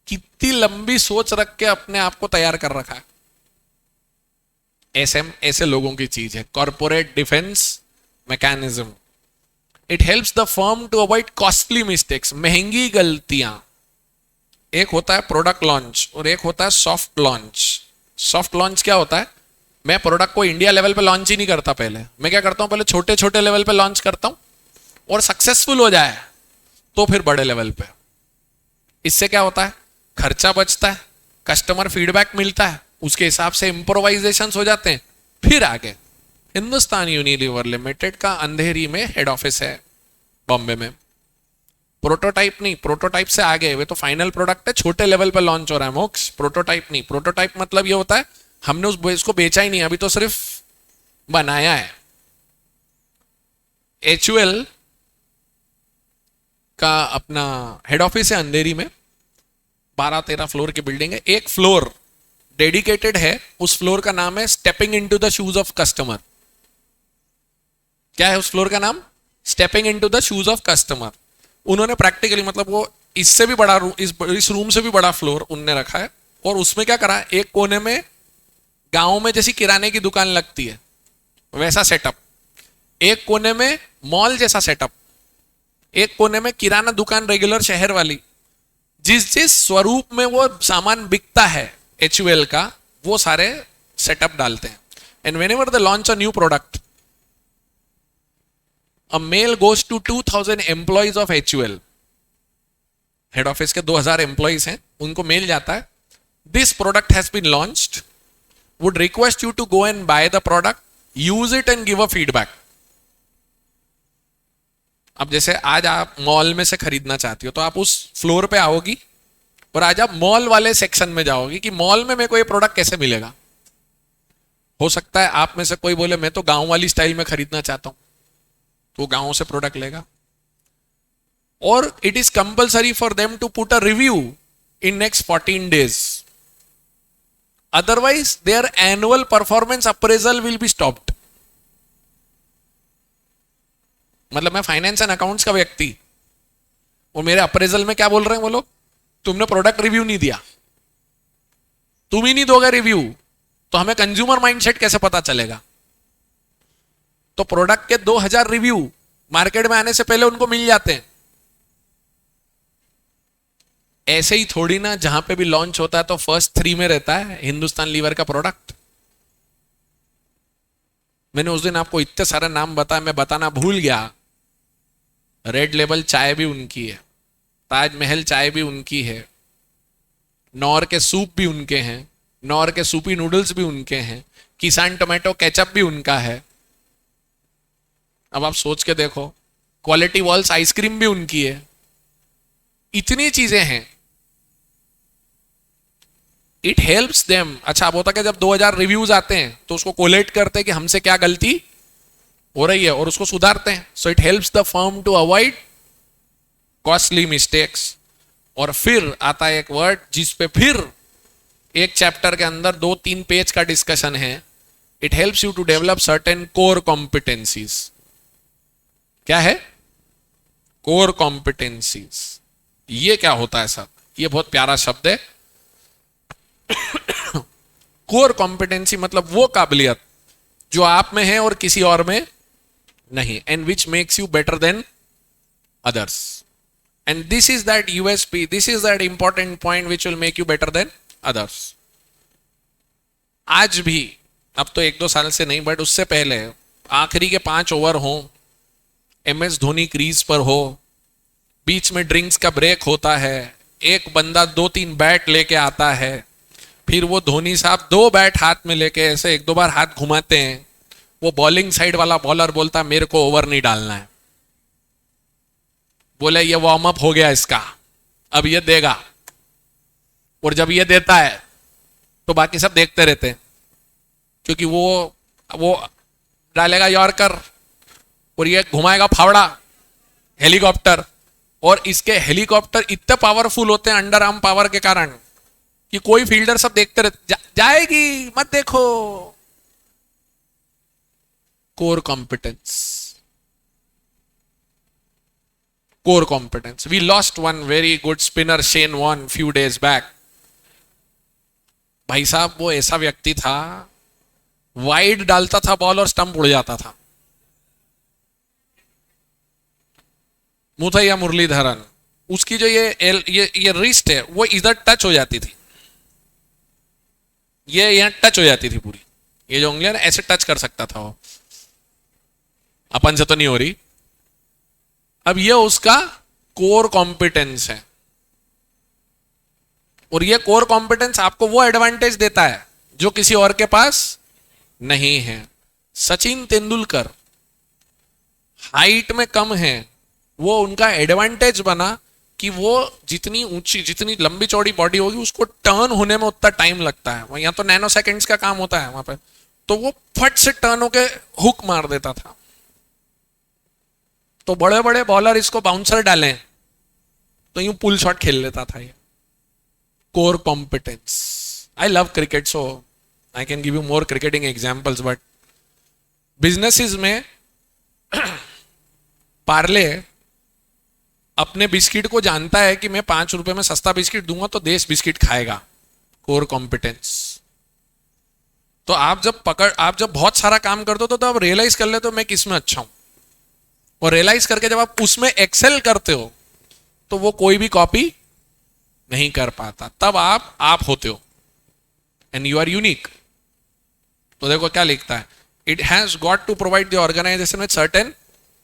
कितनी लंबी सोच रख के अपने आप को तैयार कर रखा है। एसएम ऐसे लोगों की चीज है, corporate defence mechanism. It helps the firm to avoid costly mistakes, महंगी गलतियां। एक होता है प्रोडक्ट लॉन्च और एक होता है सॉफ्ट लॉन्च। सॉफ्ट लॉन्च क्या होता है? मैं प्रोडक्ट को इंडिया लेवल पे लॉन्च ही नहीं करता। पहले मैं क्या करता हूं, पहले छोटे छोटे लेवल पे लॉन्च करता हूं और सक्सेसफुल हो जाए तो फिर बड़े लेवल पे। इससे क्या होता है? खर्चा बचता है, कस्टमर फीडबैक मिलता है, उसके हिसाब से इंप्रोवाइजेशन हो जाते हैं, फिर आगे। हिंदुस्तान यूनिलीवर लिमिटेड का अंधेरी में हेड ऑफिस है बॉम्बे में। प्रोटोटाइप नहीं, प्रोटोटाइप से आगे, वे तो फाइनल प्रोडक्ट है, छोटे लेवल पे लॉन्च हो रहा है मोक्ष। प्रोटोटाइप नहीं, प्रोटोटाइप मतलब ये होता है हमने उसको बेचा ही नहीं, अभी तो सिर्फ बनाया है। HUL का अपना हेड ऑफिस है अंधेरी में, 12-13 फ्लोर की बिल्डिंग है। एक फ्लोर डेडिकेटेड है, उस फ्लोर का नाम है stepping into the shoes of customer. क्या है उस फ्लोर का नाम? Stepping into the shoes of customer. उन्होंने प्रैक्टिकली, मतलब वो इससे भी बड़ा रूम, इस रूम से भी बड़ा फ्लोर उनने रखा है। और उसमें क्या करा है, एक कोने में गांव में जैसी किराने की दुकान लगती है वैसा सेटअप, एक कोने में मॉल जैसा सेटअप, एक कोने में किराना दुकान रेगुलर शहर वाली। जिस जिस स्वरूप में वो सामान बिकता है HUL का, वो सारे सेटअप डालते हैं। And whenever they launch a new product, a mail goes to 2000 employees of HUL। Head office के 2000 एम्प्लॉइज हैं, उनको मेल जाता है, this product has been launched, would request you to go and buy the product, use it and give a feedback. अब जैसे आज आप मॉल में से खरीदना चाहती हो तो आप उस फ्लोर पे आओगी और आज आप मॉल वाले सेक्शन में जाओगी कि मॉल में मेरे को ये प्रोडक्ट कैसे मिलेगा। हो सकता है आप में से कोई बोले मैं तो गांव वाली स्टाइल में खरीदना चाहता हूं, तो गांव से प्रोडक्ट लेगा। और it is compulsory for them to put a review in next 14 days. Otherwise, their annual performance appraisal will be stopped. मतलब मैं फाइनेंस एंड अकाउंट्स का व्यक्ति, वो मेरे अप्रेजल में क्या बोल रहे हैं वो लोग, तुमने प्रोडक्ट रिव्यू नहीं दिया, तुम ही नहीं दोगे रिव्यू तो हमें कंज्यूमर माइंडसेट कैसे पता चलेगा। तो प्रोडक्ट के 2000 रिव्यू मार्केट में आने से पहले उनको मिल जाते हैं। ऐसे ही थोड़ी ना, जहां पे भी लॉन्च होता है तो फर्स्ट 3 में रहता है हिंदुस्तान लीवर का प्रोडक्ट। मैंने उस दिन आपको इतने सारे नाम बताया, मैं बताना भूल गया। रेड लेबल चाय भी उनकी है, ताजमहल चाय भी उनकी है, नौर के सूप भी उनके हैं, नौर के सूपी नूडल्स भी उनके हैं, किसान टोमेटो केचप भी उनका है। अब आप सोच के देखो, क्वालिटी वॉल्स आइसक्रीम भी उनकी है। इतनी चीजें हैं। It helps them. अच्छा, अब होता है जब 2000 रिव्यूज आते हैं तो उसको कोलेट करते हैं कि हमसे क्या गलती हो रही है और उसको सुधारते हैं। So it helps the firm to avoid costly mistakes. और फिर आता है एक वर्ड जिस पे फिर एक चैप्टर के अंदर 2-3 पेज का डिस्कशन है। It helps you to develop certain core competencies. क्या है? Core competencies. ये क्या होता है साहब? ये बहुत प्यारा शब्द है। कोर कॉम्पिटेंसी मतलब वो काबिलियत जो आप में है और किसी और में नहीं, and which makes you better than others. And this is that USP, this is that important point which will make you better than others. आज भी, अब तो 1-2 साल से नहीं, बट उससे पहले आखिरी के 5 ओवर हो, MS धोनी क्रीज पर हो, बीच में ड्रिंक्स का ब्रेक होता है, एक बंदा 2-3 बैट लेके आता है, फिर वो धोनी साहब 2 बैट हाथ में लेके ऐसे 1-2 बार हाथ घुमाते हैं, वो बॉलिंग साइड वाला बॉलर बोलता मेरे को ओवर नहीं डालना है, बोले ये वार्म अप हो गया इसका, अब ये देगा. और जब ये देता है तो बाकी सब देखते रहते हैं, क्योंकि वो डालेगा यॉर्कर और ये घुमाएगा फावड़ा, हेलीकॉप्टर. और इसके हेलीकॉप्टर इतने पावरफुल होते हैं अंडर आर्म पावर के कारण कि कोई फील्डर सब देखते रहते, जाएगी मत देखो. Core competence, core competence. We lost one very good spinner, Shane Warne, few days back. भाई साहब वो ऐसा व्यक्ति था, वाइड डालता था बॉल और स्टंप उड़ जाता था. मुथैया मुरलीधरन, उसकी जो ये रिस्ट है वो इधर टच हो जाती थी, ये यहां टच हो जाती थी पूरी, ये जो उंगलियां ऐसे टच कर सकता था वो, अपन से तो नहीं हो रही. अब ये उसका कोर कॉम्पिटेंस है. और ये कोर कॉम्पिटेंस आपको वो एडवांटेज देता है जो किसी और के पास नहीं है. सचिन तेंदुलकर हाइट में कम है, वो उनका एडवांटेज बना कि वो जितनी ऊंची, जितनी लंबी चौड़ी बॉडी होगी उसको टर्न होने में उतना टाइम लगता है. यहाँ तो नैनो सेकेंड्स का काम होता है वहां पे, तो वो फट से टर्न होके हुक मार देता था. तो बड़े बड़े बॉलर इसको बाउंसर डालें तो यूं पुल शॉट खेल लेता था ये. Core competence. I love cricket, so I can give you more cricketing examples, but businesses में पार्ले अपने बिस्किट को जानता है कि मैं 5 रुपए में सस्ता बिस्किट दूंगा तो देश बिस्किट खाएगा. Core competence. तो आप जब बहुत सारा काम करते हो तो आप रियलाइज कर लेते हो मैं किस में अच्छा हूं, और रियलाइज करके जब आप उसमें एक्सेल करते हो तो वो कोई भी कॉपी नहीं कर पाता. तब आप होते हो एंड यू आर यूनिक. तो देखो क्या लिखता है, it has got to provide the organisation with certain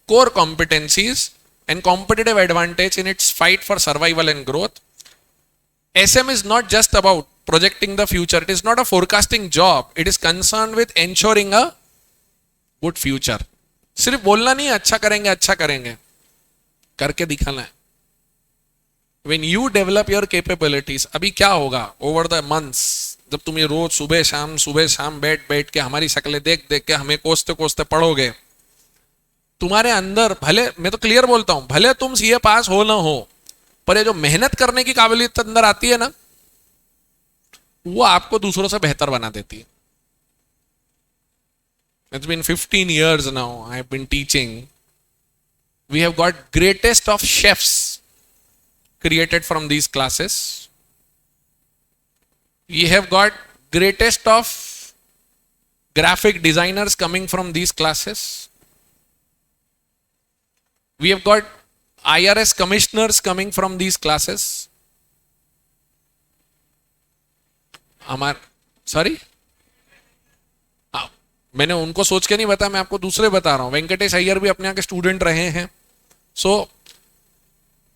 core competencies and competitive advantage in its fight for survival and growth. SM is not just about projecting the future. It is not a forecasting job. It is concerned with ensuring a good future. सिर्फ बोलना नहीं अच्छा करेंगे, करके दिखाना है. When you develop your capabilities, अभी क्या होगा over the months, जब तुम ये रोज सुबह शाम बैठ के हमारी शक्लें देख के हमें कोसते पढ़ोगे, तुम्हारे अंदर, भले मैं तो क्लियर बोलता हूं, भले तुम सीए पास हो ना हो, पर ये जो मेहनत करने की काबिलियत अंदर आती है ना, वो आपको दूसरों से बेहतर बना देती है. It's been 15 years now I have been teaching. We have got greatest of chefs created from these classes. We have got greatest of graphic designers coming from these classes. We have got IRS commissioners coming from these classes. Sorry, मैंने उनको सोच के नहीं बताया, मैं आपको दूसरे बता रहा हूं. वेंकटेश अय्यर भी अपने यहाँ के स्टूडेंट रहे हैं. सो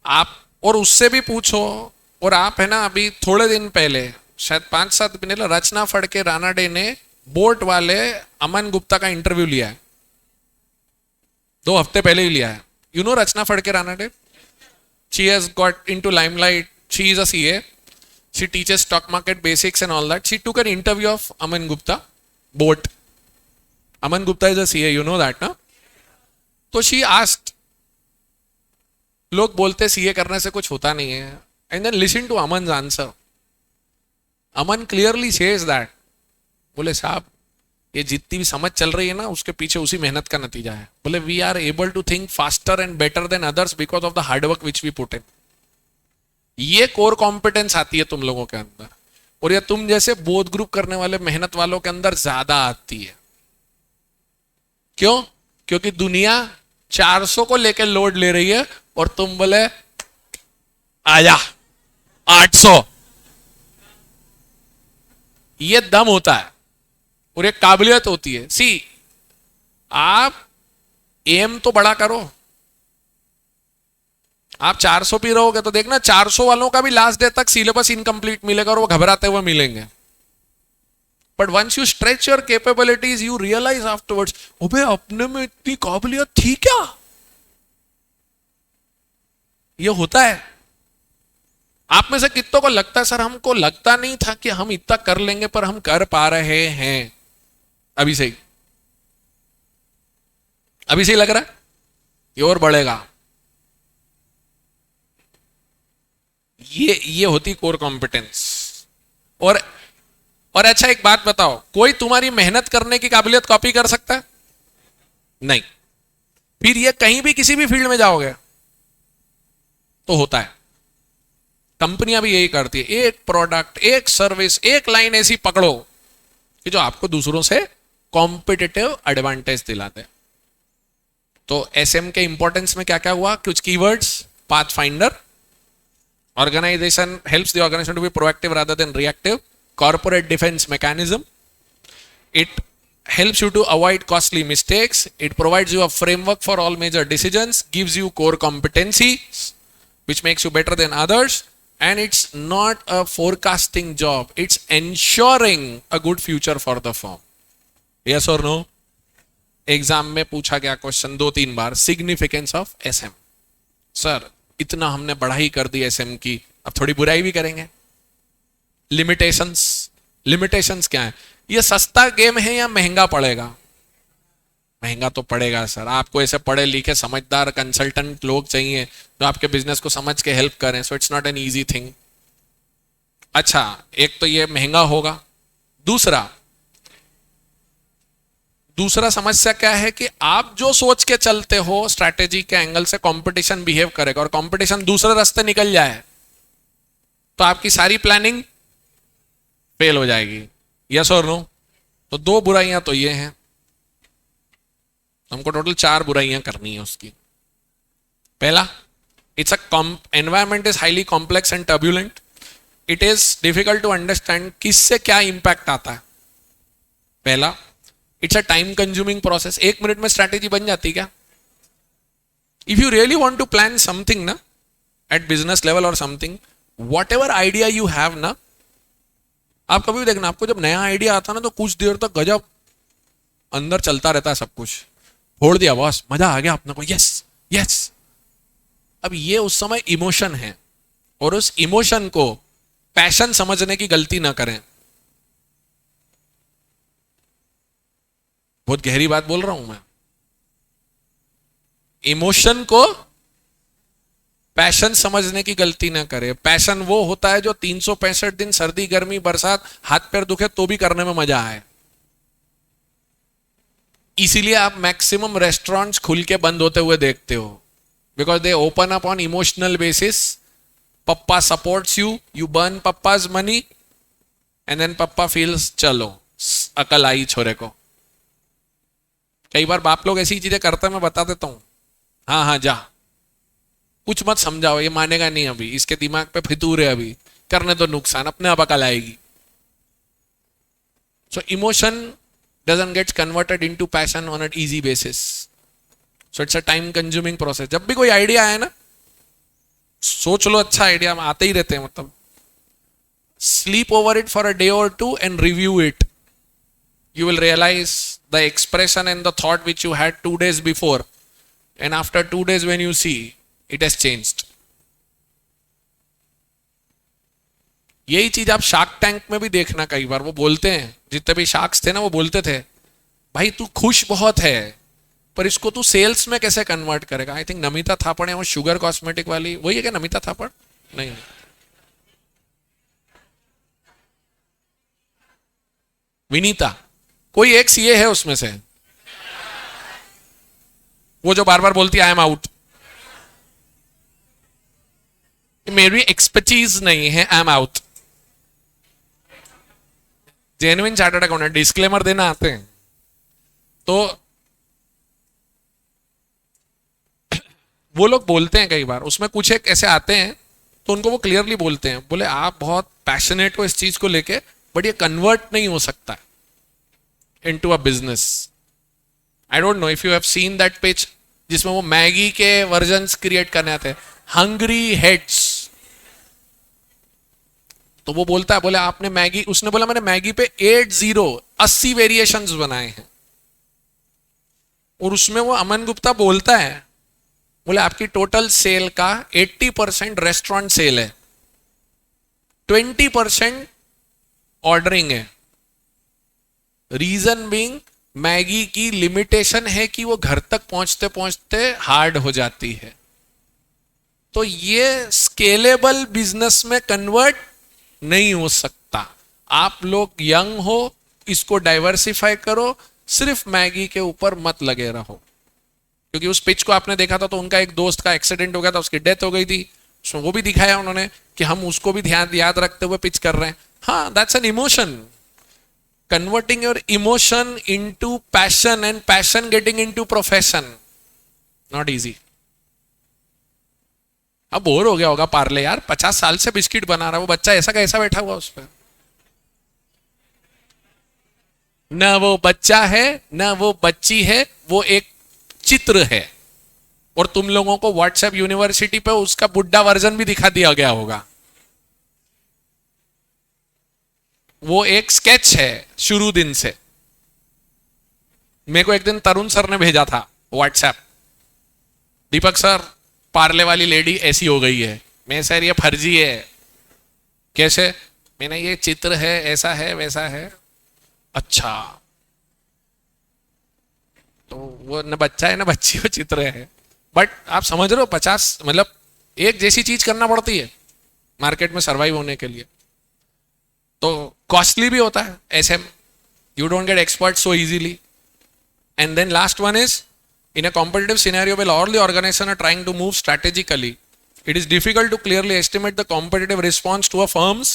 आप और उससे भी पूछो. और आप है ना, अभी थोड़े दिन पहले, शायद 5-7 दिन पहले, रचना फड़के रानाडे ने बोट वाले अमन गुप्ता का इंटरव्यू लिया है. 2 हफ्ते पहले ही लिया है. You know Rachna Fadke Ranade? She has got into limelight. She is a CA. She teaches stock market basics and all that. She took an interview of Aman Gupta, boat. Aman Gupta is a CA, you know that, na? So she asked, लोग बोलते CA करने से कुछ होता नहीं है. And then listen to Aman's answer. Aman clearly says that. बोले साहब, ये जितनी भी समझ चल रही है ना, उसके पीछे उसी मेहनत का नतीजा है. बोले we are able to think faster and better than others because of the hard work which we put in. ये कोर कॉम्पिटेंस आती है तुम लोगों के अंदर, और ये तुम जैसे बोध ग्रुप करने वाले मेहनत वालों के अंदर ज्यादा आती है. क्यों? क्योंकि दुनिया 400 को लेकर लोड ले रही है और तुम बोले आया 800। ये दम होता है और एक काबिलियत होती है। सी, आप एम तो बड़ा करो। आप 400 पी रहोगे तो देखना 400 वालों का भी लास्ट डे तक सिलेबस इनकम्प्लीट मिलेगा और वो घबराते हुए मिलेंगे। But once you stretch your capabilities you realise afterwards, ओबे अपने में इतनी काबिलियत थी क्या। ये होता है। आप में से कितनों को लगता है सर हमको लगता नहीं था कि हम इतना कर लेंगे पर हम कर पा रहे हैं। अभी से ही, अभी से ही लग रहा है ये और बढ़ेगा। ये होती कोर कॉम्पिटेंस। और अच्छा एक बात बताओ, कोई तुम्हारी मेहनत करने की काबिलियत कॉपी कर सकता है? नहीं। फिर ये कहीं भी किसी भी फील्ड में जाओगे तो होता है। कंपनियां भी यही करती है, एक प्रोडक्ट, एक सर्विस, एक लाइन ऐसी पकड़ो कि जो आपको दूसरों से कॉम्पिटिटिव एडवांटेज दिलाते। तो एसएम के इंपॉर्टेंस में क्या क्या हुआ? कुछ keywords, path finder, organization helps the organization to be proactive rather than reactive, corporate defense mechanism, it helps you to avoid costly mistakes, it provides you a framework for all major decisions, gives you core competencies which makes you better than others, and it's not a forecasting job, it's ensuring a good future for the firm. Yes or no? Exam में पूछा गया क्वेश्चन 2-3 बार, सिग्निफिकेंस ऑफ एसएम। सर इतना हमने बढ़ाई कर दी एसएम की, अब थोड़ी बुराई भी करेंगे। लिमिटेशंस, लिमिटेशंस क्या है? ये सस्ता गेम है या महंगा पड़ेगा? महंगा तो पड़ेगा सर। आपको ऐसे पढ़े लिखे समझदार कंसल्टेंट लोग चाहिए जो आपके बिजनेस को समझ के हेल्प करें। So it's not an easy thing. अच्छा, एक तो ये महंगा होगा। दूसरा समस्या क्या है कि आप जो सोच के चलते हो स्ट्रैटेजी के एंगल से, कंपटीशन बिहेव करेगा और कंपटीशन दूसरे रास्ते निकल जाए तो आपकी सारी प्लानिंग फेल हो जाएगी। यस और नो? तो 2 बुराइयां तो ये हैं, हमको टोटल 4 बुराइयां करनी है उसकी। पहला, it's a environment is highly complex and turbulent, it is difficult to understand किससे क्या इंपैक्ट आता है। पहला, it's a time consuming process. 1 minute में स्ट्रैटेजी बन जाती क्या? If you really want to plan something ना at business level or something, whatever idea you have ना, आप कभी भी देखना, आपको जब नया आइडिया आता ना तो कुछ देर तक गजब अंदर चलता रहता है सब कुछ। फोड़ दिया बॉस, मजा आ गया अपने को, यस यस। अब ये उस समय इमोशन है और उस इमोशन को पैशन समझने की गलती ना करें। बहुत गहरी बात बोल रहा हूं मैं। इमोशन को पैशन समझने की गलती ना करें। पैशन वो होता है जो 365 दिन सर्दी गर्मी बरसात हाथ पैर दुखे तो भी करने में मजा आए। इसीलिए आप मैक्सिमम रेस्टोरेंट्स खुल के बंद होते हुए देखते हो, because they open up on emotional basis. Papa supports you, you burn papa's money and then papa feels चलो अकल आई छोरे को। कई बार बाप लोग ऐसी चीजें करते हैं, मैं बता देता हूं, हाँ हाँ जा, कुछ मत समझाओ, ये मानेगा नहीं, अभी इसके दिमाग पे फितूर है, अभी करने दो नुकसान, अपने आप अकल आएगी। सो emotion doesn't get converted into passion on an easy basis, so it's a time consuming process। जब भी कोई आइडिया आए ना, सोच लो, अच्छा आइडिया आते ही रहते हैं, मतलब sleep over it for a day or two and review it, you will realize the expression and the thought which you had 2 days before, and after 2 days when you see, it has changed। यही चीज आप शार्क टैंक में भी देखना। कई बार वो बोलते हैं, जितने भी शार्क्स थे ना वो बोलते थे, भाई तू खुश बहुत है पर इसको तू सेल्स में कैसे कन्वर्ट करेगा। आई थिंक नमिता थापड़ है वो शुगर कॉस्मेटिक वाली, वही है क्या नमिता थापड़? नहीं, विनीता, कोई एक सीए है उसमें से, वो जो बार बार बोलती है आई एम आउट। मेरी एक्सपर्टीज नहीं है, I am out. Genuine chartered accountant disclaimer देना आते हैं तो वो लोग बोलते हैं कई बार, उसमें कुछ एक ऐसे आते हैं तो उनको वो क्लियरली बोलते हैं, बोले आप बहुत पैशनेट हो इस चीज को लेके, बट ये कन्वर्ट नहीं हो सकता into a business. I don't know if you have seen that pitch जिसमें वो मैगी के वर्जन्स क्रिएट करने आते हैं, हंग्री हेड्स। तो वो बोलता है, बोले आपने मैगी, उसने बोला मैंने मैगी पे 80 वेरिएशंस बनाए हैं। और उसमें वो अमन गुप्ता बोलता है, बोले आपकी टोटल सेल का 80% रेस्टोरेंट सेल है, 20% ऑर्डरिंग है। रीजन बीइंग मैगी की लिमिटेशन है कि वो घर तक पहुंचते पहुंचते हार्ड हो जाती है। तो ये स्केलेबल बिजनेस में कन्वर्ट नहीं हो सकता। आप लोग यंग हो, इसको डाइवर्सिफाई करो, सिर्फ मैगी के ऊपर मत लगे रहो। क्योंकि उस पिच को आपने देखा था तो उनका एक दोस्त का एक्सीडेंट हो गया था, उसकी डेथ हो गई थी, उसमें वो भी दिखाया उन्होंने कि हम उसको भी ध्यान याद रखते हुए पिच कर रहे हैं। हाँ, that's an emotion, converting your emotion into passion and passion getting into profession, not easy. अब बोर हो गया होगा पार्ले यार, 50 साल से बिस्किट बना रहा है, वो बच्चा ऐसा कैसा बैठा हुआ उस पर। न वो बच्चा है न वो बच्ची है, वो एक चित्र है। और तुम लोगों को व्हाट्सएप यूनिवर्सिटी पे उसका बुड्ढा वर्जन भी दिखा दिया गया होगा। वो एक स्केच है शुरू दिन से। मेरे को एक दिन तरुण सर ने भेजा था व्हाट्सएप, दीपक सर पार्ले वाली लेडी ऐसी हो गई है। मैं सर ये फर्जी है। कैसे? मैंने ये चित्र है, ऐसा है वैसा है। अच्छा, तो वो न बच्चा है न बच्ची, वो चित्र है। बट आप समझ रहे हो 50 मतलब एक जैसी चीज करना पड़ती है मार्केट में सर्वाइव होने के लिए। तो कॉस्टली भी होता है SM, you don't get expert so easily. And then last one is, in a competitive scenario where all the organizations are trying to move strategically, it is difficult to clearly estimate the competitive response to a firm's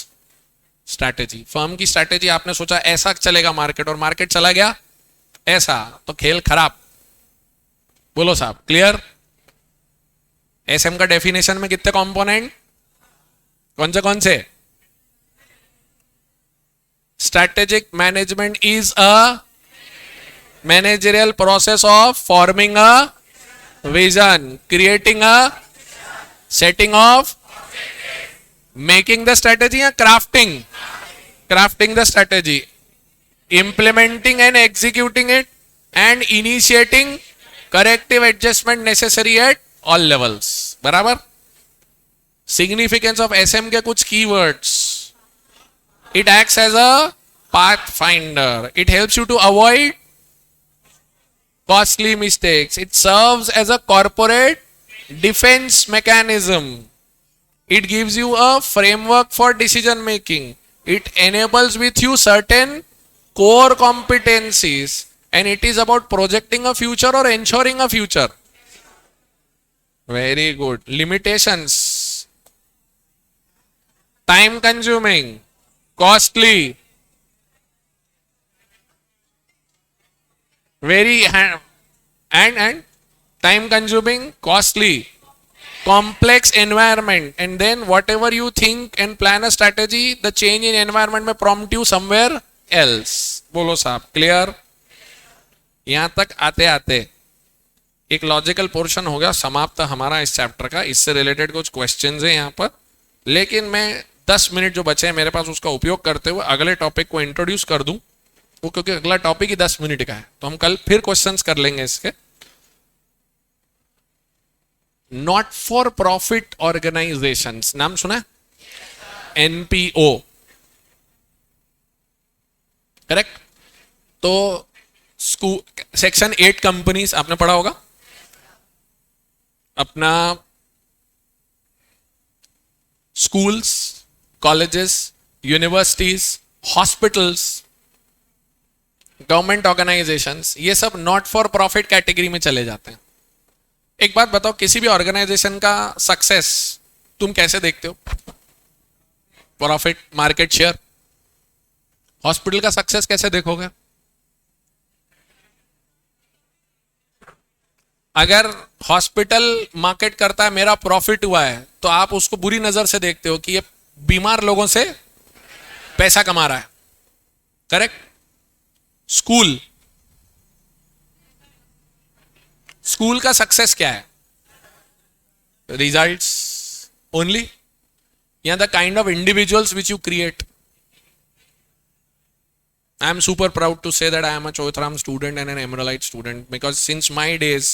strategy. Firm की स्ट्रैटेजी आपने सोचा ऐसा चलेगा मार्केट, और मार्केट चला गया ऐसा, तो खेल खराब। बोलो साहब, क्लियर? एसएम का डेफिनेशन में कितने कंपोनेंट, कौन से? Strategic management is a managerial process of forming a vision, creating a, setting of, making the strategy या crafting the strategy, implementing and executing it, and initiating corrective adjustment necessary at all levels. बराबर? Significance of SM के कुछ keywords. It acts as a pathfinder. It helps you to avoid costly mistakes. It serves as a corporate defense mechanism. It gives you a framework for decision making. It enables with you certain core competencies, and it is about projecting a future or ensuring a future. Very good. Limitations: time consuming, costly, very and time consuming, costly, complex environment, and then whatever you think and plan a strategy, the change in environment may prompt you somewhere else. बोलो साहब, क्लियर? यहां तक आते आते एक लॉजिकल पोर्शन हो गया समाप्त हमारा इस चैप्टर का। इससे रिलेटेड कुछ क्वेश्चंस हैं यहां पर, लेकिन मैं 10 मिनट जो बचे हैं मेरे पास उसका उपयोग करते हुए अगले टॉपिक को इंट्रोड्यूस कर दूं, वो क्योंकि अगला टॉपिक ही 10 मिनट का है, तो हम कल फिर क्वेश्चंस कर लेंगे इसके। नॉट फॉर प्रॉफिट ऑर्गेनाइजेशंस, नाम सुना? NPO, correct? तो सेक्शन 8 कंपनीज आपने पढ़ा होगा। अपना schools, colleges, universities, hospitals, government organisations, ये सब नॉट फॉर प्रॉफिट कैटेगरी में चले जाते हैं। एक बात बताओ, किसी भी ऑर्गेनाइजेशन का सक्सेस तुम कैसे देखते हो? Profit, market share. हॉस्पिटल का सक्सेस कैसे देखोगे? अगर हॉस्पिटल मार्केट करता है मेरा प्रॉफिट हुआ है, तो आप उसको बुरी नजर से देखते हो कि ये बीमार लोगों से पैसा कमा रहा है। करेक्ट? स्कूल, स्कूल का सक्सेस क्या है? रिजल्ट्स ओनली, या the kind of individuals which you create? I am super proud to say that I am a Choithram student and an Emeraldite student, because since my days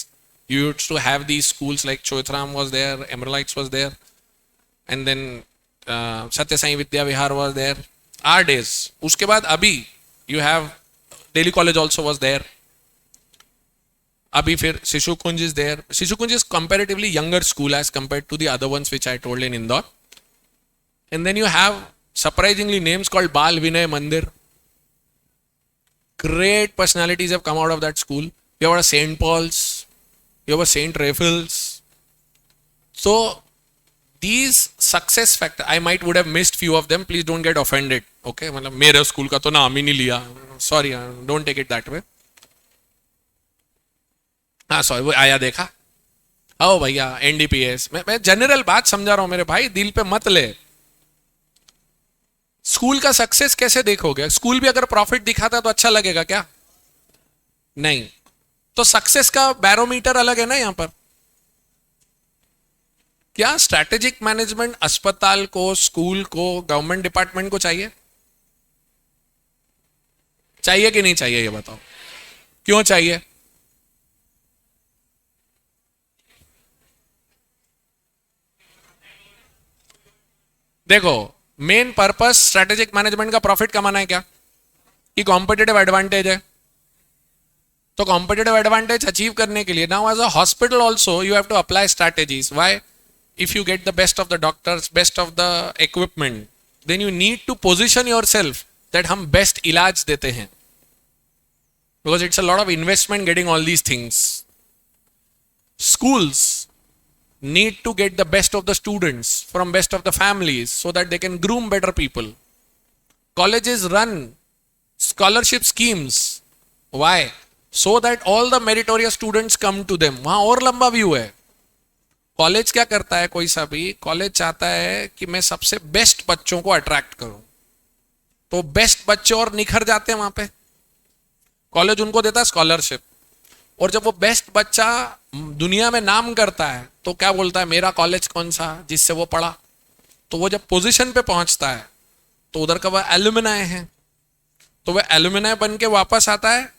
you used to have these schools like Choithram was there, Emeraldites was there, and then Satya Sai Vidya Vihar was there. Our days. उसके बाद अभी you have Delhi College also was there. अभी फिर Shishu Kunj is there. Shishu Kunj is comparatively younger school as compared to the other ones which I told in Indore. And then you have surprisingly names called Bal Vinay Mandir. Great personalities have come out of that school. You have a St. Paul's, you have a St. Raphael's. So these success factors, I might would have missed few of them. Please don't get offended. Okay, मतलब मेरे स्कूल का तो नाम ही नहीं लिया. Sorry, don't take it that way. हाँ सॉरी, वो आया देखा. ओ भैया NDPS. मैं जनरल बात समझा रहा हूँ मेरे भाई, दिल पे मत ले. स्कूल का सक्सेस कैसे देखोगे? स्कूल भी अगर प्रॉफिट दिखाता तो अच्छा लगेगा क्या? नहीं. तो सक्सेस का बैरोमीटर अलग है ना यहां पर. क्या स्ट्रैटेजिक मैनेजमेंट अस्पताल को, स्कूल को, गवर्नमेंट डिपार्टमेंट को चाहिए? चाहिए कि नहीं चाहिए ये बताओ. क्यों चाहिए? देखो, मेन पर्पस स्ट्रेटेजिक मैनेजमेंट का प्रॉफिट कमाना है क्या? कि कॉम्पिटिटिव एडवांटेज है? तो कॉम्पिटिटिव एडवांटेज अचीव करने के लिए now as a hospital also you have to apply strategies. Why? If you get the best of the doctors, best of the equipment, then you need to position yourself that हम बेस्ट इलाज देते हैं. Because it's a lot of investment getting all these things. Schools need to get the best of the students from best of the families so that they can groom better people. Colleges run scholarship schemes. Why? So that all the meritorious students come to them. वहां और लंबा व्यू है. कॉलेज क्या करता है? कोई सा भी कॉलेज चाहता है कि मैं सबसे बेस्ट बच्चों को अट्रैक्ट करूं, तो बेस्ट बच्चे और निखर जाते हैं वहां पे. कॉलेज उनको देता है स्कॉलरशिप, और जब वो बेस्ट बच्चा दुनिया में नाम करता है तो क्या बोलता है? मेरा कॉलेज कौन सा जिससे वो पढ़ा. तो वो जब पोजीशन पे पहुंचता है तो उधर का वह एलुमनाई है, तो वह एलुमनाई बन के वापस आता है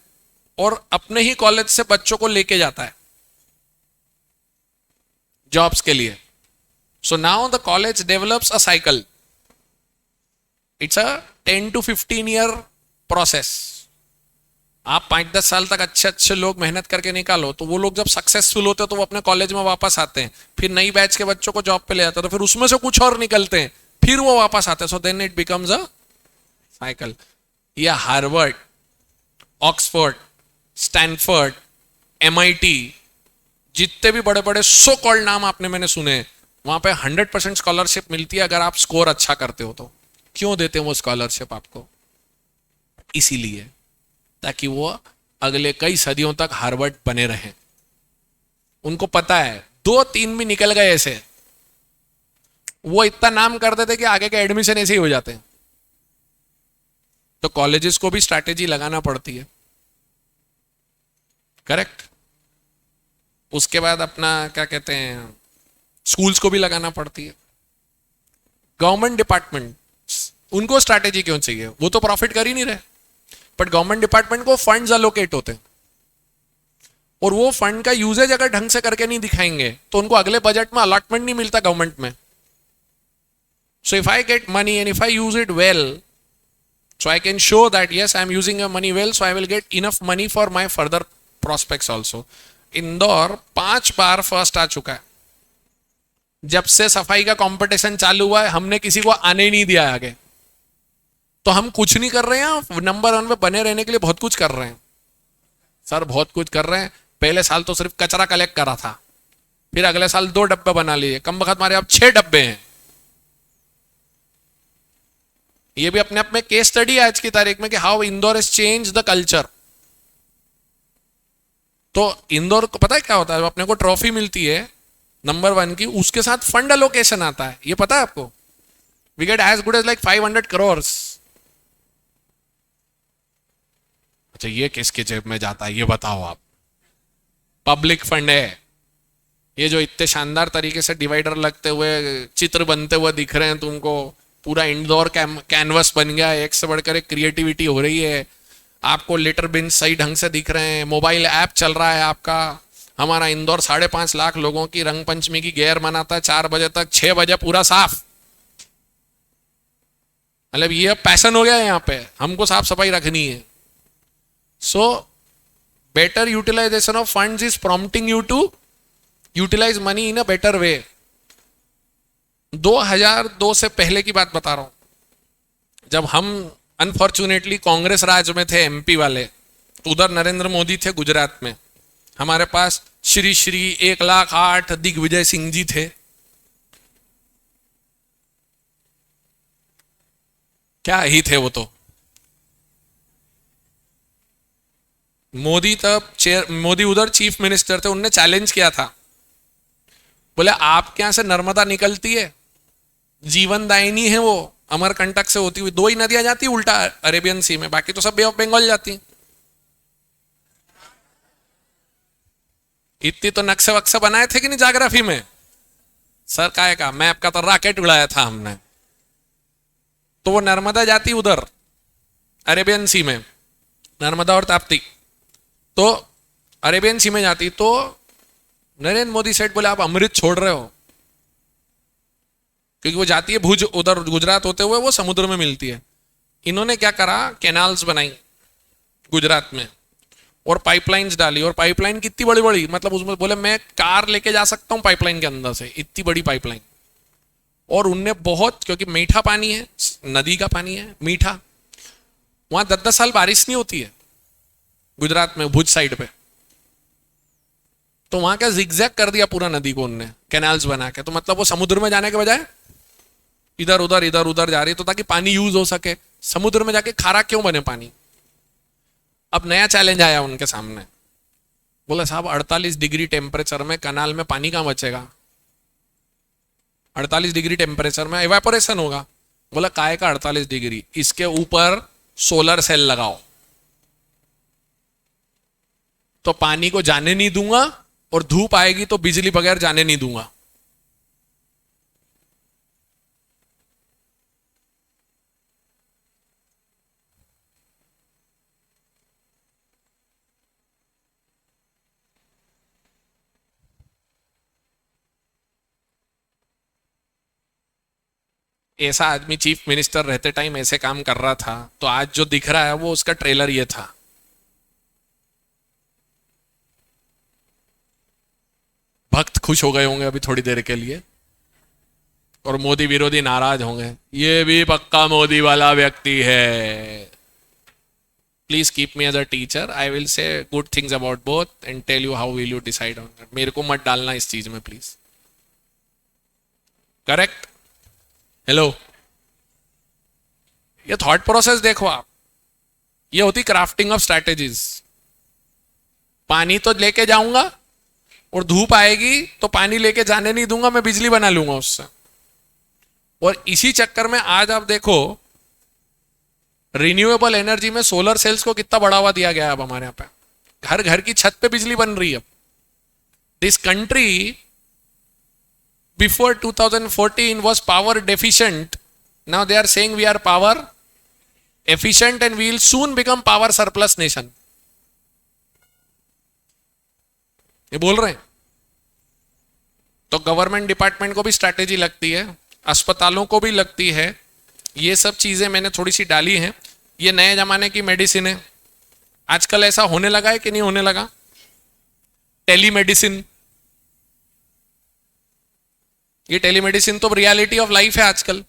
और अपने ही कॉलेज से बच्चों को लेके जाता है जॉब्स के लिए. So now the college develops a cycle. It's a 10 to 15 year process. आप 5-10 साल तक अच्छे अच्छे लोग मेहनत करके निकालो, तो वो लोग जब सक्सेसफुल होते हैं तो वो अपने कॉलेज में वापस आते हैं, फिर नई बैच के बच्चों को जॉब पे ले जाते हैं, तो फिर उसमें से कुछ और निकलते हैं, फिर वो वापस आते हैं. So then it becomes a cycle. ये हार्वर्ड, ऑक्सफोर्ड, स्टैनफोर्ड, MIT, जितने भी बड़े बड़े सो कॉल्ड नाम आपने मैंने सुने, वहां पे 100% स्कॉलरशिप मिलती है अगर आप स्कोर अच्छा करते हो तो. क्यों देते हैं वो स्कॉलरशिप आपको? इसीलिए ताकि वो अगले कई सदियों तक हार्वर्ड बने रहें. उनको पता है 2-3 भी निकल गए ऐसे, वो इतना नाम कर देते कि आगे के एडमिशन ऐसे ही हो जाते हैं. तो कॉलेजेस को भी स्ट्रैटेजी लगाना पड़ती है. करेक्ट? उसके बाद अपना क्या कहते हैं, स्कूल्स को भी लगाना पड़ती है. गवर्नमेंट डिपार्टमेंट, उनको स्ट्रैटेजी क्यों चाहिए? वो तो प्रॉफिट कर ही नहीं रहे. बट गवर्नमेंट डिपार्टमेंट को फंड्स अलोकेट होते हैं, और वो फंड का यूजेज अगर ढंग से करके नहीं दिखाएंगे तो उनको अगले बजट में अलॉटमेंट नहीं मिलता गवर्नमेंट में. So if I get money and if I use it well, so I can show that yes I am using your money well, so I will get enough money for my further prospects also. Indore 5 बार फर्स्ट आ चुका है. जब से सफाई का कंपटीशन चालू हुआ है हमने किसी को आने ही नहीं दिया आगे. तो हम कुछ नहीं कर रहे हैं, नंबर 1 पे बने रहने के लिए बहुत कुछ कर रहे हैं सर, बहुत कुछ कर रहे हैं. पहले साल तो सिर्फ कचरा कलेक्ट करा था, फिर अगले साल 2 डब्बे बना लिए, कम वक्त हमारे अब 6 डब्बे हैं. ये भी अपने आप में केस स्टडी है आज की तारीख में कि how Indore has change the culture. तो इंदौर को पता है क्या होता है, अपने को ट्रॉफी मिलती है नंबर 1 की, उसके साथ फंड अलोकेशन आता है, ये पता है आपको? We get as good as like 500 crore. अच्छा, ये किसके जेब में जाता है ये बताओ आप? पब्लिक फंड है। ये जो इतने शानदार तरीके से डिवाइडर लगते हुए चित्र बनते हुए दिख रहे हैं तुमको, पूरा इंडोर कैनवस बन गया है, एक से बढ़कर एक क्रिएटिविटी हो रही है, आपको लेटर बिन सही ढंग से दिख रहे हैं, मोबाइल ऐप चल रहा है आपका। हमारा इंदौर 5.5 लाख लोगों की रंग पंचमी की गेर मनाता है 4 बजे तक, 6 बजे पूरा साफ। मतलब ये पैशन हो गया है यहाँ पे, हमको साफ सफाई रखनी है। So better utilisation of funds is prompting you to utilise money in a better way. 2002 से पहले की बात बता रहा हूं, जब हम अनफॉर्चुनेटली कांग्रेस राज में थे, एमपी वाले, तो उधर नरेंद्र मोदी थे गुजरात में, हमारे पास श्री श्री 1,08,000 दिग्विजय सिंह जी थे। क्या ही थे वो तो। मोदी उधर चीफ मिनिस्टर थे, उनने चैलेंज किया था, बोले आपके यहां से नर्मदा निकलती है, जीवनदायिनी है वो, अमरकंटक से होती हुई 2 ही नदियां जाती उल्टा अरेबियन सी में, बाकी तो सब बे ऑफ बंगाल जाती। इतनी तो नक्शे वक्शे बनाए थे कि नहीं ज्योग्राफी में? सर का मैप का तो रॉकेट उड़ाया था हमने। तो वो नर्मदा जाती उधर अरेबियन सी में, नर्मदा और ताप्ती, तो अरेबियन सी में जाती। तो नरेंद्र मोदी सेठ बोले आप अमृत छोड़ रहे हो, क्योंकि वो जाती है भुज, उधर गुजरात होते हुए वो समुद्र में मिलती है। इन्होंने क्या करा, कैनाल्स बनाई गुजरात में और पाइपलाइंस डाली, और पाइपलाइन कितनी बड़ी बड़ी, मतलब उसमें बोले मैं कार लेके जा सकता हूं पाइपलाइन के अंदर से, इतनी बड़ी पाइपलाइन। और उनने बहुत, क्योंकि मीठा पानी है, नदी का पानी है मीठा, वहां 10-10 साल बारिश नहीं होती है गुजरात में भुज साइड पे, तो वहां का जिगजैग कर दिया पूरा नदी को उनने कैनाल्स बना के। तो मतलब वो समुद्र में जाने के बजाय इधर उधर जा रही, तो ताकि पानी यूज हो सके। समुद्र में जाके खारा क्यों बने पानी? अब नया चैलेंज आया उनके सामने, बोले साहब 48 डिग्री टेम्परेचर में कनाल में पानी कहां बचेगा? 48 डिग्री टेम्परेचर में इवेपोरेशन होगा। बोला काय का 48 डिग्री, इसके ऊपर सोलर सेल लगाओ, तो पानी को जाने नहीं दूंगा, और धूप आएगी तो बिजली बगैर जाने नहीं दूंगा। ऐसा आदमी चीफ मिनिस्टर रहते टाइम ऐसे काम कर रहा था, तो आज जो दिख रहा है वो उसका ट्रेलर ये था। भक्त खुश हो गए होंगे अभी थोड़ी देर के लिए, और मोदी विरोधी नाराज होंगे, ये भी पक्का मोदी वाला व्यक्ति है। Please keep me as a teacher, I will say good things about both and tell you how will you decide on that. मेरे को मत डालना इस चीज में प्लीज। करेक्ट? हेलो, ये थॉट प्रोसेस देखो आप, ये होती क्राफ्टिंग ऑफ स्ट्रैटेजीज। पानी तो लेके जाऊंगा, और धूप आएगी तो पानी लेके जाने नहीं दूंगा, मैं बिजली बना लूंगा उससे। और इसी चक्कर में आज आप देखो रिन्यूएबल एनर्जी में सोलर सेल्स को कितना बढ़ावा दिया गया है। अब हमारे यहाँ पे घर घर की छत पे बिजली बन रही है। This country before 2014 was power deficient. Now they are saying we are power efficient and we will soon become power surplus nation. ये बोल रहे हैं। तो गवर्नमेंट डिपार्टमेंट को भी स्ट्रैटेजी लगती है, अस्पतालों को भी लगती है। ये सब चीजें मैंने थोड़ी सी डाली हैं। ये नए जमाने की मेडिसिन है। आजकल ऐसा होने लगा है कि नहीं होने लगा? टेलीमेडिसिन, ये टेलीमेडिसिन तो रियलिटी ऑफ लाइफ है आजकल।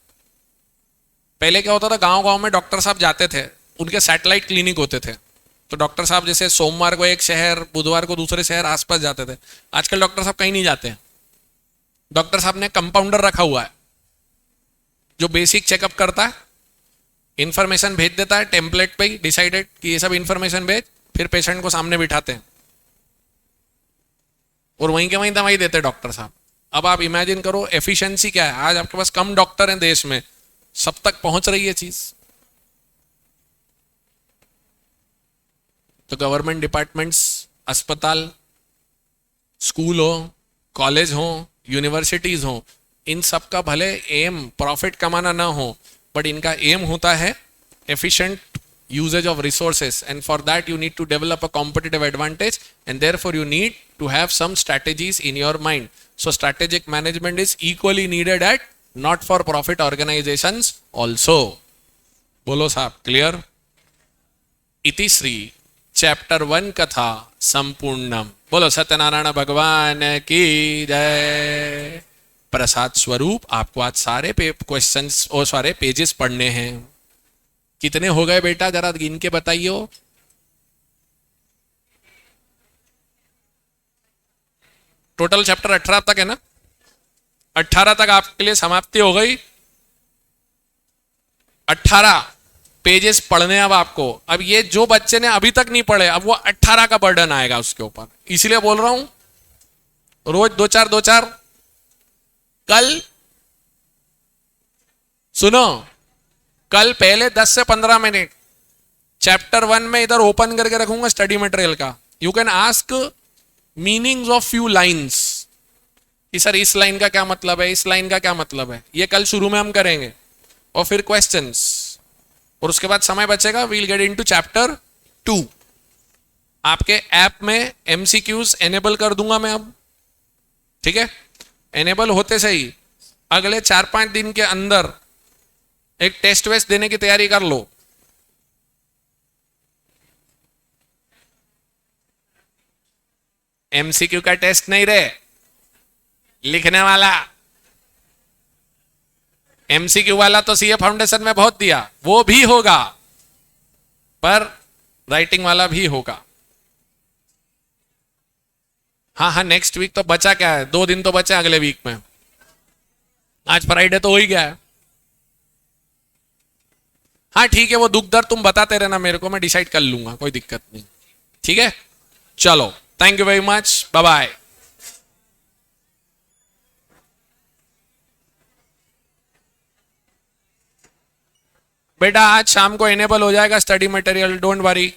पहले क्या होता था, गांव गांव में डॉक्टर साहब जाते थे, उनके सैटेलाइट क्लिनिक होते थे। तो डॉक्टर साहब जैसे सोमवार को एक शहर, बुधवार को दूसरे शहर आसपास जाते थे। आजकल डॉक्टर साहब कहीं नहीं जाते हैं। डॉक्टर साहब ने कंपाउंडर रखा हुआ है जो बेसिक चेकअप करता है, इंफॉर्मेशन भेज देता है टेम्पलेट पे ही डिसाइडेड कि ये सब इंफॉर्मेशन भेज, फिर पेशेंट को सामने बिठाते हैं। और वहीं के वहीं दवाई देते डॉक्टर साहब। अब आप इमेजिन करो एफिशिएंसी क्या है, आज आपके पास कम डॉक्टर हैं देश में, सब तक पहुंच रही है चीज। तो गवर्नमेंट डिपार्टमेंट्स, अस्पताल, स्कूल हो, कॉलेज हो, यूनिवर्सिटीज हो, इन सब का भले एम प्रॉफिट कमाना ना हो, बट इनका एम होता है efficient usage of resources, and for that you need to develop a competitive advantage, and therefore you need to have some strategies in your mind. So strategic management is equally needed at not for profit organizations also. बोलो साहब, क्लियर? इति श्री चैप्टर 1 कथा संपूर्णम। बोलो सत्यनारायण भगवान की जय। प्रसाद स्वरूप आपको आज सारे क्वेश्चंस और सारे पेजेस पढ़ने हैं। कितने हो गए बेटा, जरा गिन के बताइए। टोटल चैप्टर 18 तक है ना? 18 तक आपके लिए समाप्ति हो गई। 18 पेजेस पढ़ने अब आपको। अब ये जो बच्चे ने अभी तक नहीं पढ़े, अब वो 18 का बर्डन आएगा उसके ऊपर, इसलिए बोल रहा हूं रोज 2-4 कल सुनो, कल पहले 10 से 15 मिनट चैप्टर 1 में इधर ओपन करके रखूंगा स्टडी मटेरियल का। You can ask meanings of few lines कि सर इस लाइन का क्या मतलब है, इस लाइन का क्या मतलब है, ये कल शुरू में हम करेंगे। और फिर क्वेश्चंस, और उसके बाद समय बचेगा, वील गेट इनटू चैप्टर 2। आपके ऐप में एमसीक्यूज एनेबल कर दूंगा मैं अब, ठीक है? एनेबल होते सही अगले 4-5 दिन के अंदर एक टेस्ट वेस्ट देने की तैयारी कर लो। एमसीक्यू का टेस्ट नहीं रे, लिखने वाला। एमसीक्यू वाला तो सीए फाउंडेशन में बहुत दिया, वो भी होगा, पर राइटिंग वाला भी होगा। हाँ हाँ, नेक्स्ट वीक तो बचा क्या है, 2 दिन तो बचे अगले वीक में। आज फ्राइडे तो हो ही गया है। हाँ ठीक है, वो दुख दर्द तुम बताते रहना मेरे को, मैं डिसाइड कर लूंगा, कोई दिक्कत नहीं। ठीक है, चलो, thank you very much, bye bye. बेटा आज शाम को इनेबल हो जाएगा स्टडी मटेरियल, डोंट वरी।